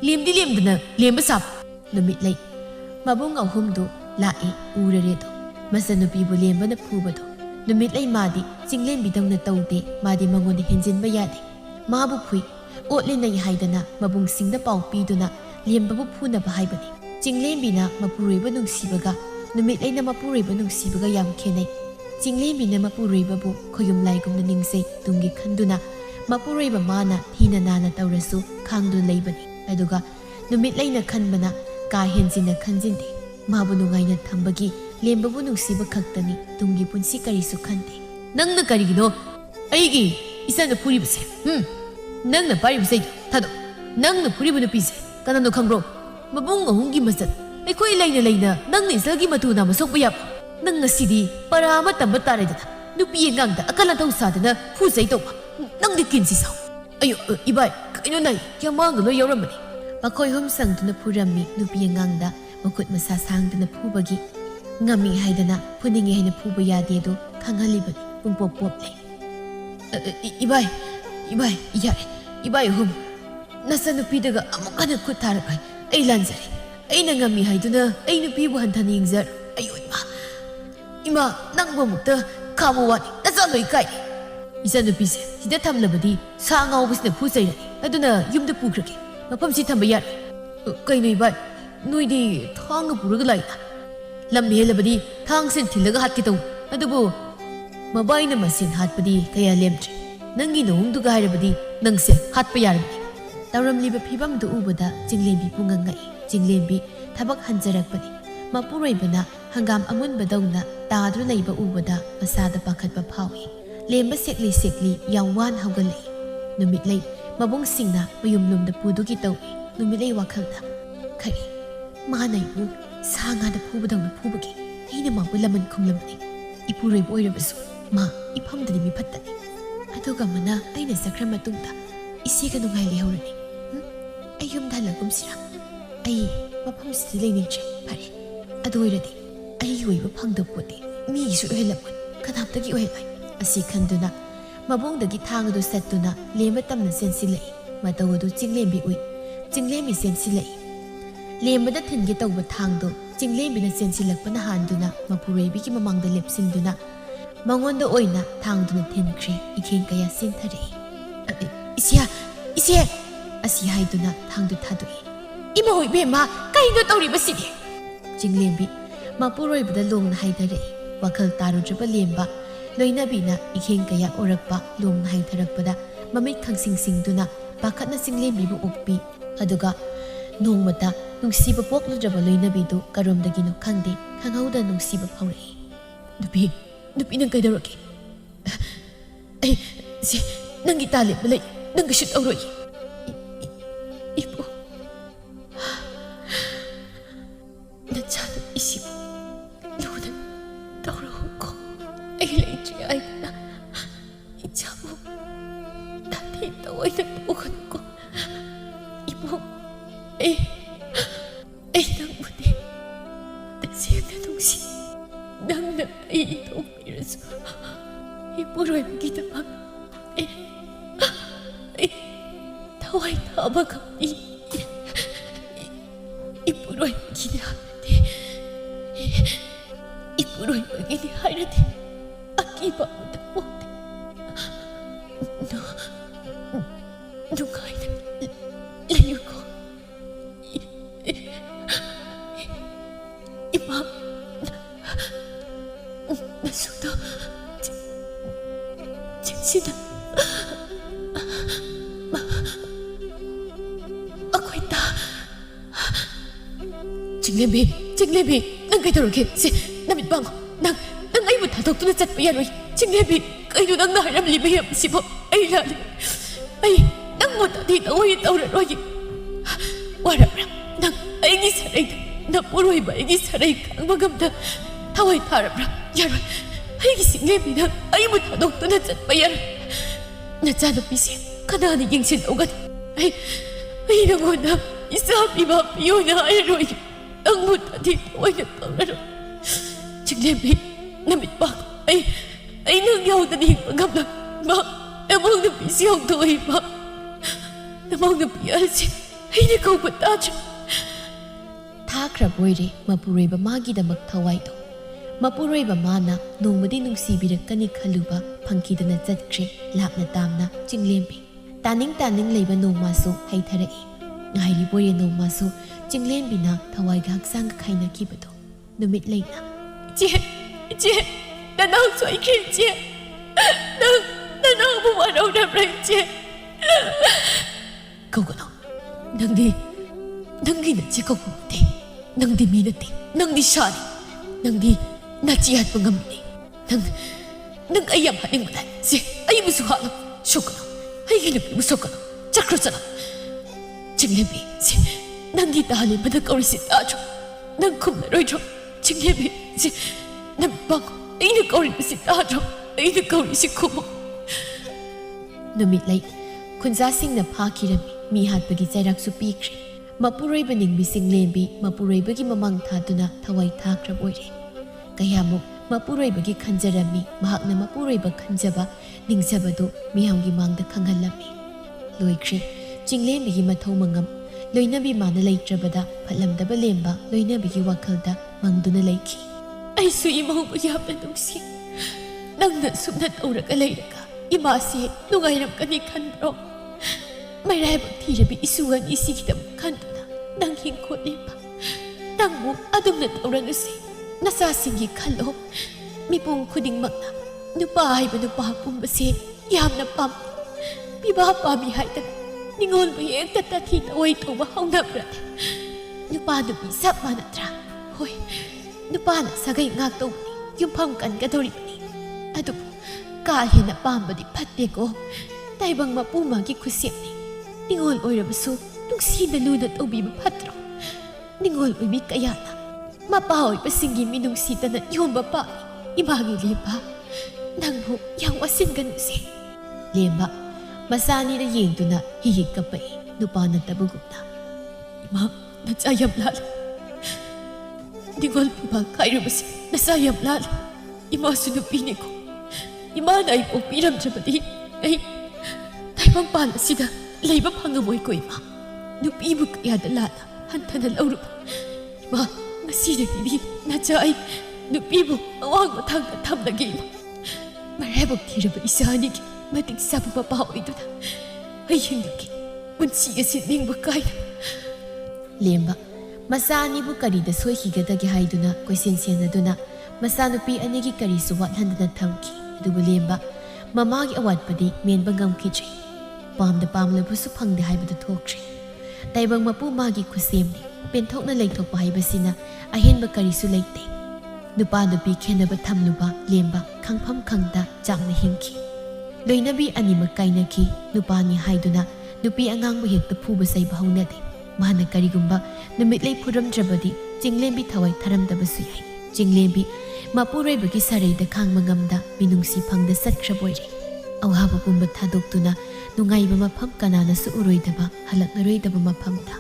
렘디 렘드나 렘바삽 누밋레이 마봉 아훔도 라이 우레레도 마사누비부 렘바나 푸바도 누밋레이 마디 징렘비동나 떠우데 마디 망원에 hen진바 야데 마부 푸이 옷레나이 하이다나 마봉싱다 파우피도나 렘바부 푸나바 하이바니 징렘비나 마푸레바 농시바가 누밋레이나 마푸레바 농시바가 얌 खे nei 징렘비나 마푸레바부 khoyumlaigumna ningsei tumgi khanduna 마푸레바 마나 히나 나나 떠우라수 칸두 레이바니 aduga numitleina khanbana ka henjina khanjinde mabu nungaina thambagi lembabu nungsiba khaktani tumgi punsi karisu khante nangna karigino aigi isana puribase nangna paribase thado nangna puribuna pise kanano khangro mabung ahungi masat ekoi leina nangna isalgi matuna masokpa yap nangna sidi parama tamba taredana nupi ngangda akala thau sadana phusai to nangdi kinsi saw ayo ibai kaino nai kyamang lo yauramani makhoi hum sangduna phurami nupi ngangda makut masa sangduna phubagi ngami haidana phuninge haina phuba yade do khangalibani pungpop pop le ibai yare ibai hum nasa nupi daga amukana khutar bai ai lanjari aina ngami haiduna ai nupi bu hanthani ingjar ayo ima nangbo mukta khamu wani nazaloi kai isa nupi se sida thamlabadi sa ngawbisna phusai aduna yumda pukrake mafamsi thamba yar kaino ibai noidi thang puraga laina lambi helabadi thang sen thilaga hat ki taw adubu mabaina masin hatpadi kaya lemtre ꯅꯪꯒꯤ ꯅꯑꯣꯡꯗꯨꯒ ꯍꯥꯏꯔꯕꯗꯤ ꯅꯪꯁꯦ ꯍꯥꯠꯄ ꯌꯥꯔꯕꯅꯤ ꯇꯧꯔꯝꯂꯤꯕ ꯐꯤꯕꯝꯗꯨ ꯎꯕꯗ ꯆꯤꯡꯂꯦꯝꯕꯤ ꯄꯨꯡꯉꯛꯉꯛꯏ ꯆꯤꯡꯂꯦꯝꯕꯤ ꯊꯕꯛ ꯍꯟꯖꯔꯛꯄꯅꯤ ꯃꯄꯨꯔꯣꯏꯕꯅ ꯍꯪꯒꯥꯝ ꯑꯃꯨꯟꯕꯗꯧꯅ ꯇꯥꯗꯨꯅ ꯂꯩꯕ ꯎꯕꯗ ꯃꯁꯥꯗ ꯄꯥꯈꯠꯄ ꯐꯥꯎꯏ ꯂꯦꯝꯕ ꯁꯦꯛꯂꯤ ꯁꯦꯛꯂꯤ ꯌꯥꯝ ꯋꯥꯅ ꯍꯧꯒꯠꯂꯛꯏ ꯅꯨꯃꯤꯠꯂꯩ ꯃꯕꯨꯡꯁꯤꯡꯅ ꯃꯌꯨꯝꯂꯣꯝꯗ ꯄꯨꯗꯨꯒꯤ ꯇꯧꯏ ꯅꯨꯃꯤꯠꯂꯩ ꯋꯥꯈꯜꯗ ꯀꯔꯤ ꯃꯥꯅ ꯑꯩꯕꯨ ꯁꯥ ꯉꯥꯗ ꯐꯨꯕꯗꯧꯅ ꯐꯨꯕꯒꯤ ꯑꯩꯅ ꯃꯥꯕꯨ ꯂꯃꯟ ꯈꯨꯝꯂꯝꯕꯅꯤ ꯏꯄꯨꯔꯣꯏꯕ ꯑꯣꯏꯔꯕꯁꯨ ꯃꯥ ꯏꯐꯝꯗꯗꯤ ꯃꯤꯐꯠꯇꯅꯤ ꯑꯗꯨꯒ ꯃꯅ ꯑꯩꯅ ꯆꯠꯈ꯭ꯔ ꯃꯇꯨꯡꯗ ꯏꯆꯦꯒ ꯅꯨꯡꯉꯥꯏ ꯂꯩꯍꯧꯔꯅꯤ ꯑꯩ ꯌꯨꯝꯗ ꯍꯜꯂꯒꯨꯝꯁꯤꯔꯥ ꯑꯩ ꯃꯐꯝꯁꯤꯗ ꯂꯩꯅꯤꯡꯗ꯭ꯔꯦ ꯐꯔꯦ ꯑꯗꯨ ꯑꯣꯏꯔꯗꯤ ꯑꯩꯒꯤ ꯑꯣꯏꯕ ꯐꯪꯗꯕ ꯄꯣꯠꯇꯤ ꯃꯤꯒꯤꯁꯨ ꯑꯣꯏꯍꯜꯂꯝꯃꯣꯏ ꯀꯅꯥꯝꯇꯒꯤ ꯑꯣꯏꯍꯜꯂꯣꯏ ꯑꯁꯤ ꯈꯟꯗꯨꯅ ꯃꯕꯨꯡꯗꯒꯤ ꯊꯥꯡ ꯑꯗꯨ ꯁꯠꯇꯨꯅ ꯂꯦꯝꯕ ꯇꯝꯅ ꯆꯦꯟꯁꯤꯜꯂꯛꯏ ꯃꯇꯧ ꯑꯗꯨ ꯆꯤꯡꯂꯦꯝꯕꯤ ꯎꯏ ꯆꯤꯡꯂꯦꯝꯕꯤ ꯆꯦꯟꯁꯤꯜꯂꯛꯏ ꯂꯦꯝꯕꯗ ꯊꯤꯟꯒꯦ ꯇꯧꯕ ꯊꯥꯡꯗꯣ ꯆꯤꯡꯂꯦꯝꯕꯤꯅ ꯆꯦꯟꯁꯤꯜꯂꯛꯄꯅ ꯍꯥꯟꯗꯨꯅ ꯃꯄꯨꯔꯣꯏꯕꯤꯒꯤ ꯃꯃꯥꯡꯗ ꯂꯦꯞꯁꯤꯟꯗꯨꯅ ꯃꯉꯣꯟꯗ ꯑꯣꯏꯅ ꯊꯥꯡꯗꯨꯅ ꯊꯤꯟꯈ꯭ꯔꯦ ꯏꯈꯦꯡ ꯀꯌꯥ ꯆꯦꯟꯊꯔꯛꯏ ꯏꯆꯦ ꯑꯁꯤ ꯍꯥꯏꯗꯨꯅ ꯊꯥꯡꯗꯨ ꯊꯥꯗꯣꯛꯏ ꯏꯃꯧ ꯏꯕꯦꯝꯃ ꯀꯩꯅꯣ ꯇꯧꯔꯤꯕꯁꯤꯗꯤ ꯆꯤꯡꯂꯦꯝꯕꯤ ꯃꯄꯨꯔꯣꯏꯕꯗ ꯂꯣꯡꯅ ꯍꯥꯏꯊꯔꯛꯏ ꯋꯥꯈꯜ ꯇꯥꯔꯨꯗ꯭ꯔꯕ ꯂꯦꯝꯕ ꯂꯣꯏꯅꯕꯤꯅ ꯏꯈꯦꯡ ꯀꯌꯥ ꯑꯣꯔꯛꯄ ꯂꯣꯡꯅ ꯍꯥꯏꯊꯔꯛꯄꯗ ꯃꯃꯤꯠ ꯈꯪꯁꯤꯡꯁꯤꯡꯗꯨꯅ ꯄꯥꯈꯠꯅ ꯆꯤꯡꯂꯦꯝꯕꯤꯕꯨ ꯑꯣꯛꯄꯤ ꯑꯗꯨꯒ ꯅꯣꯡꯃꯇ ꯅꯨꯡꯁꯤꯕ ꯄꯣꯛꯂꯨꯗ꯭ꯔꯕ ꯂꯣꯏꯅꯕꯤꯗꯨ ꯀꯔꯣꯝꯗꯒꯤꯅꯣ ꯈꯪꯗꯦ ꯈꯪꯍꯧꯗ ꯅꯨꯡꯁꯤꯕ ꯐꯥꯎꯔꯛꯏ ꯅꯨꯄꯤ ꯅꯪ ꯀꯩꯗꯧꯔꯒꯦ ꯑꯩ ꯁꯤ ꯅꯪꯒꯤ ꯇꯥ ꯂꯦꯞꯄ ꯂꯩ ꯅꯪ ꯀꯩꯁꯨ ꯇꯧꯔꯣꯏ ꯏꯄꯨ ꯅꯆꯥꯅꯨꯄꯤꯁꯤꯕꯨ ꯂꯨꯅ ꯇꯧꯔꯛꯎꯀꯣ ꯑꯩ ꯂꯩꯇ꯭ꯔꯤ ꯍꯥꯏꯗꯅ ꯏꯆꯥꯕꯨ ꯅꯥꯊꯤ ꯇꯑꯣꯏꯅ ꯄꯨꯒꯅꯨꯀꯣ 이모, 너무네. 당신의 동시, 낭낭 이 동이라서 이모로 기다만, 다와이 다마가 이모로 기다하는데, 이모로 기다하는데, 아끼바보다 못해. 누가 라유고 이마 나서도 정신아 아고 있다 징레비 난 그대로겠지 나 밑방 난 아이부 다독도나 짰고야로이 징레비 그이도 난 나람 리베 씹어 아이 나리 아이 난 못하디 너희 떠오르로이 와라라 난 아이기 살아있다 나 보로이바 아이기 살아있다 강박감다 타와이 타라라 야로 아이기 싱레비나 아이부 다독도나 짰고야로 나 짜노비시 가나니 갱신 오가다 아이 너무나 이사비바 비오나 아이로이 난 못하디 너희 떠오르로 징레비 나 밑방 아이 난 야오다니 강박감다 마 나먹는 비시 형도이 마 나먹는 비아지 ꯑꯩꯅ ꯀꯧꯕ ꯇꯥꯗ꯭ꯔꯦ ꯊꯥꯈ꯭ꯔꯕ ꯑꯣꯏꯔꯦ ꯃꯄꯨꯔꯣꯏꯕ ꯃꯥꯒꯤꯗꯃꯛ ꯊꯋꯥꯏꯗꯣ ꯃꯄꯨꯔꯣꯏꯕ ꯃꯥꯅ ꯅꯣꯡꯃꯗꯤ ꯅꯨꯡꯁꯤꯕꯤꯔꯛꯀꯅꯤ ꯈꯜꯂꯨꯕ ꯐꯪꯈꯤꯗꯅ ꯆꯠꯈ꯭ꯔꯦ ꯂꯥꯞꯅ ꯇꯥꯝꯅ ꯆꯤꯡꯂꯦꯝꯕꯤ ꯇꯥꯅꯤꯡ ꯂꯩꯕ ꯅꯣꯡꯃꯁꯨ ꯍꯩꯊꯔꯛꯏ ꯉꯥꯏꯔꯤꯕꯣꯏꯔꯦ ꯅꯣꯡꯃꯁꯨ ꯆꯤꯡꯂꯦꯝꯕꯤꯅ ꯊꯋꯥꯏꯒ ꯍꯛꯆꯥꯡꯒ ꯈꯥꯏꯅꯈꯤꯕꯗꯣ ꯅꯨꯃꯤꯠ ꯂꯩꯅ ꯏꯆꯦ ꯅꯅꯥꯎ ꯁꯣꯏꯈ꯭ꯔꯦ ꯏꯆꯦ ꯅꯅꯥꯎꯕꯨ ꯋꯥꯔꯧꯔꯕ꯭ꯔꯥ ꯏꯆꯦ ꯀꯧꯒꯅꯨ ꯅꯪꯗꯤ ꯅꯆꯦ ꯀꯧꯕ ꯅꯠꯇꯦ ꯅꯪꯗꯤ ꯃꯤ ꯅꯠꯇꯦ ꯅꯪꯗꯤ ꯁꯥꯅꯤ ꯅꯪꯗꯤ ꯅꯆꯦ ꯍꯥꯠꯄ ꯉꯝꯃꯤꯅꯤ ꯅꯪ ꯑꯩ ꯌꯥꯝ ꯍꯥꯠꯅꯤꯡꯕ ꯂꯥꯏ ꯁꯤ ꯑꯩꯕꯨꯁꯨ ꯍꯥꯠꯂꯣ ꯁꯣꯛꯀꯅꯨ ꯑꯩꯒꯤ ꯅꯨꯄꯤꯕꯨ ꯁꯣꯛꯀꯅꯨ ꯆꯠꯈ꯭ꯔꯣ ꯆꯤꯡꯂꯦꯝꯕꯤ ꯁꯤ ꯅꯪꯒꯤ ꯇꯥꯂꯦꯝꯕꯗ ꯀꯧꯔꯤꯁꯤ ꯇꯥꯗ꯭ꯔꯣ ꯅꯪ ꯈꯨꯝꯂꯔꯣꯏꯗ꯭ꯔꯣ ꯆꯤꯡꯂꯦꯝꯕꯤ ꯁꯤ ꯅꯪ ꯄꯥꯡꯉꯣ ꯑꯩꯅ ꯀꯧꯔꯤꯕꯁꯤ ꯇꯥꯗ꯭ꯔꯣ ꯑꯩꯅ ꯀꯧꯔꯤꯁꯤ ꯈꯨꯝꯃꯣ ꯅꯨꯃꯤꯠ ꯂꯩ ꯈꯨꯟꯖꯥꯁꯤꯡꯅ ꯐꯥꯈꯤꯔꯝꯃꯤ ꯃꯤ ꯍꯥꯠꯄꯒꯤ ꯆꯩꯔꯥꯛꯁꯨ ꯄꯤꯈ꯭ꯔꯦ ꯃꯄꯨꯔꯣꯏꯕ ꯅꯤꯡꯕꯤ ꯆꯤꯡꯂꯦꯝꯕꯤ ꯃꯄꯨꯔꯣꯏꯕꯒꯤ ꯃꯃꯥꯡ ꯊꯥꯗꯨꯅ ꯊꯋꯥꯏ ꯊꯥꯈ꯭ꯔꯕ ꯑꯣꯏꯔꯦ ꯀꯌꯥꯃꯨꯛ ꯃꯄꯨꯔꯣꯏꯕꯒꯤ ꯈꯟꯖꯔꯝꯃꯤ ꯃꯍꯥꯛꯅ ꯃꯄꯨꯔꯣꯏꯕ ꯈꯟꯖꯕ ꯅꯤꯡꯖꯕꯗꯨ ꯃꯤꯌꯥꯝꯒꯤ ꯃꯥꯡꯗ ꯈꯪꯍꯜꯂꯝꯃꯤ ꯂꯣꯏꯈ꯭ꯔꯦ ꯆꯤꯡꯂꯦꯝꯕꯤꯒꯤ ꯃꯊꯧ ꯃꯉꯝ ꯂꯣꯏꯅꯕꯤ ꯃꯥꯅ ꯂꯩꯇ꯭ꯔꯕꯗ ꯐꯠꯂꯝꯗꯕ ꯂꯦꯝꯕ ꯂꯣꯏꯅꯕꯤꯒꯤ ꯋꯥꯈꯜꯗ ꯃꯪꯗꯨꯅ ꯂꯩꯈꯤ ꯑꯩꯁꯨ ꯏꯃꯧꯕꯨ ꯌꯥꯝꯅ ꯅꯨꯡꯁꯤ ꯅꯪꯅ ꯁꯨꯝꯅ ꯇꯧꯔꯒ ꯂꯩꯔꯒ ꯏꯃꯥꯁꯤ ꯅꯨꯡꯉꯥꯏꯔꯝꯒꯅꯤ ꯈꯟꯕ꯭ꯔꯣ ꯃꯩꯔꯥꯏꯕꯛ ꯊꯤꯔꯕꯤ ꯏꯁꯨ ꯑꯅꯤꯁꯤꯒꯤꯗꯃꯛ ꯈꯟꯗꯨꯅ ꯅꯪ ꯍꯤꯡꯈꯣꯠꯂꯤꯕ ꯅꯪꯕꯨ ꯑꯗꯨꯝꯅ ꯇꯧꯔꯒꯁꯤ ꯅꯆꯥꯁꯤꯡꯒꯤ ꯈꯜꯂꯣ ꯃꯤꯄꯨꯝ ꯈꯨꯗꯤꯡꯃꯛꯅ ꯅꯨꯄꯥ ꯍꯥꯏꯕ ꯅꯨꯄꯥ ꯄꯨꯝꯕꯁꯦ ꯌꯥꯝꯅ ꯄꯥꯝ ꯄꯤꯕꯥ ꯄꯥꯝꯃꯤ ꯍꯥꯏꯗꯅ ꯅꯤꯡꯉꯣꯜꯕꯨ ꯍꯦꯛꯇ ꯇꯥꯊꯤ ꯇꯑꯣꯏ ꯇꯧꯕ ꯍꯧꯅꯕ꯭ꯔꯅꯦ ꯅꯨꯄꯥ ꯅꯨꯄꯤ ꯆꯞ ꯃꯥꯟꯅꯗ꯭ꯔꯥ ꯍꯣꯏ ꯅꯨꯄꯥꯅ ꯁꯥꯒꯩ ꯉꯥꯛꯇꯧꯕꯅꯤ ꯌꯨꯝꯐꯝ ꯀꯟꯒꯗꯧꯔꯤꯕꯅꯤ ꯑꯗꯨꯕꯨ ꯀꯥ ꯍꯦꯟꯅ ꯄꯥꯝꯕꯗꯤ ꯐꯠꯇꯦꯀꯣ ꯇꯥꯏꯕꯪ ꯃꯄꯨ ꯃꯥꯒꯤ ꯈꯨꯠꯁꯦꯝꯅꯤ ꯅꯤꯡꯉꯣꯜ ꯑꯣꯏꯔꯕꯁꯨ ꯅꯨꯡꯁꯤꯅ ꯂꯨꯅ ꯇꯧꯕꯤꯕ ꯐꯠꯇ꯭ꯔꯣ ꯅꯤꯡꯉꯣꯜ ꯑꯣꯏꯕꯤ ꯀꯌꯥꯅ ꯃꯄꯥ ꯑꯣꯏꯕꯁꯤꯡꯒꯤ ꯃꯤꯅꯨꯡꯁꯤꯗꯅ ꯌꯣꯟꯕ ꯄꯥꯝꯃꯤ ꯏꯃꯥꯒꯤ ꯂꯦꯝꯕ ꯅꯪꯕꯨ ꯌꯥꯝ ꯋꯥꯁꯤꯟꯒꯅꯨꯁꯦ ꯂꯦꯝꯕ ꯃꯆꯥꯅꯤꯅ ꯌꯦꯡꯗꯨꯅ ꯍꯤꯍꯤ ꯀꯞꯄꯛꯏ ꯅꯨꯄꯥ ꯅꯠꯇꯕꯒꯨꯝꯅ ꯏꯃꯥ ꯅꯆꯥ ꯌꯥꯝ ꯂꯥꯜꯂꯦ ꯅꯤꯡꯉꯣꯜ ꯄꯤꯕꯥ ꯀꯥꯏꯔꯕꯁꯦ ꯅꯆꯥ ꯌꯥꯝ ꯂꯥꯜꯂꯦ ꯏꯃꯥꯁꯨ ꯅꯨꯄꯤꯅꯤꯀꯣ ꯏꯃꯥꯅ ꯑꯩ ꯄꯣꯛꯄꯤꯔꯝꯗ꯭ꯔꯕꯗꯤ ꯑꯩ ꯇꯥꯏꯕꯪꯄꯥꯟ ꯑꯁꯤꯗ ꯂꯩꯕ ꯐꯪꯉꯝꯃꯣꯏꯀꯣ ꯏꯃꯥ ꯅꯨꯄꯤꯕꯨ ꯀꯌꯥꯗ ꯂꯥꯟꯅ ꯍꯟꯊꯅ ꯂꯧꯔꯨꯕ ꯏꯃꯥ ꯉꯁꯤꯗꯒꯤꯗꯤ ꯅꯆꯥ ꯑꯩ ꯅꯨꯄꯤꯕꯨ ꯑꯋꯥꯡꯕ ꯊꯥꯛꯇ ꯊꯝꯂꯒꯦ ꯏꯃꯥ ꯃꯔꯥꯏꯕꯛ ꯊꯤꯔꯕ ꯏꯆꯥ ꯑꯅꯤꯒꯤ ꯃꯇꯤꯛ ꯆꯥꯕ ꯃꯄꯥ ꯑꯣꯏꯗꯨꯅ ꯑꯩ ꯍꯤꯡꯂꯛꯀꯦ ꯄꯨꯟꯁꯤ ꯑꯁꯤ ꯅꯤꯡꯕ ꯀꯥꯏꯅ ꯂꯦꯝꯕ ꯃꯆꯥ ꯑꯅꯤꯕꯨ ꯀꯔꯤꯗ ꯁꯣꯏꯈꯤꯒꯗꯒꯦ ꯍꯥꯏꯗꯨꯅ ꯀꯣꯏꯁꯦꯟ ꯁꯦꯟꯅꯗꯨꯅ ꯃꯆꯥꯅꯨꯄꯤ ꯑꯅꯤꯒꯤ ꯀꯔꯤꯁꯨ ꯋꯥꯠꯍꯟꯗꯅ ꯊꯝꯈꯤ ꯑꯗꯨꯕꯨ ꯂꯦꯝꯕ ꯃꯃꯥꯒꯤ ꯑꯋꯥꯠꯄꯗꯤ ꯃꯦꯟꯕ ꯉꯝꯈꯤꯗ꯭ꯔꯦ ꯄꯥꯝꯗ ꯄꯥꯝꯂꯕꯁꯨ ꯐꯪꯗꯦ ꯍꯥꯏꯕꯗꯨ ꯊꯣꯛꯇ꯭ꯔꯦ ꯇꯥꯏꯕꯪ ꯃꯄꯨ ꯃꯥꯒꯤ ꯈꯨꯠꯁꯦꯝꯅꯤ ꯄꯦꯟꯊꯣꯛꯅ ꯂꯩꯊꯣꯛꯄ ꯍꯥꯏꯕꯁꯤꯅ ꯑꯍꯦꯟꯕ ꯀꯔꯤꯁꯨ ꯂꯩꯇꯦ ꯅꯨꯄꯥ ꯅꯨꯄꯤ ꯈꯦꯟꯅꯕ ꯊꯝꯂꯨꯕ ꯂꯦꯝꯕ ꯈꯪꯐꯝ ꯈꯪꯗ ꯆꯥꯡꯅ ꯍꯤꯡꯈꯤ ꯂꯣꯏꯅꯕꯤ ꯑꯅꯤꯃꯛ ꯀꯥꯏꯅꯈꯤ ꯅꯨꯄꯥꯅꯤ ꯍꯥꯏꯗꯨꯅ ꯅꯨꯄꯤ ꯑꯉꯥꯡꯕꯨ ꯍꯦꯛꯇ ꯐꯨꯕ ꯆꯩꯕ ꯍꯧꯅꯗꯦ ꯃꯥꯅ ꯀꯔꯤꯒꯨꯝꯕ ꯅꯨꯃꯤꯠꯂꯩ ꯐꯨꯔꯝꯗ꯭ꯔꯕꯗꯤ ꯆꯤꯡꯂꯦꯝꯕꯤ ꯊꯋꯥꯏ ꯊꯔꯝꯗꯕꯁꯨ ꯌꯥꯏ ꯆꯤꯡꯂꯦꯝꯕꯤ ꯃꯄꯨꯔꯣꯏꯕꯒꯤ ꯁꯔꯩꯗ ꯈꯥꯡꯕ ꯉꯝꯗ ꯃꯤꯅꯨꯡꯁꯤ ꯐꯪꯗ ꯆꯠꯈ꯭ꯔꯕ ꯑꯣꯏꯔꯦ ꯑꯋꯥꯕ ꯄꯨꯝꯕ ꯊꯥꯗꯣꯛꯇꯨꯅ ꯅꯨꯡꯉꯥꯏꯕ ꯃꯐꯝ ꯀꯅꯥꯅꯁꯨ ꯎꯔꯣꯏꯗꯕ ꯍꯜꯂꯛꯂꯔꯣꯏꯗꯕ ꯃꯐꯝꯗ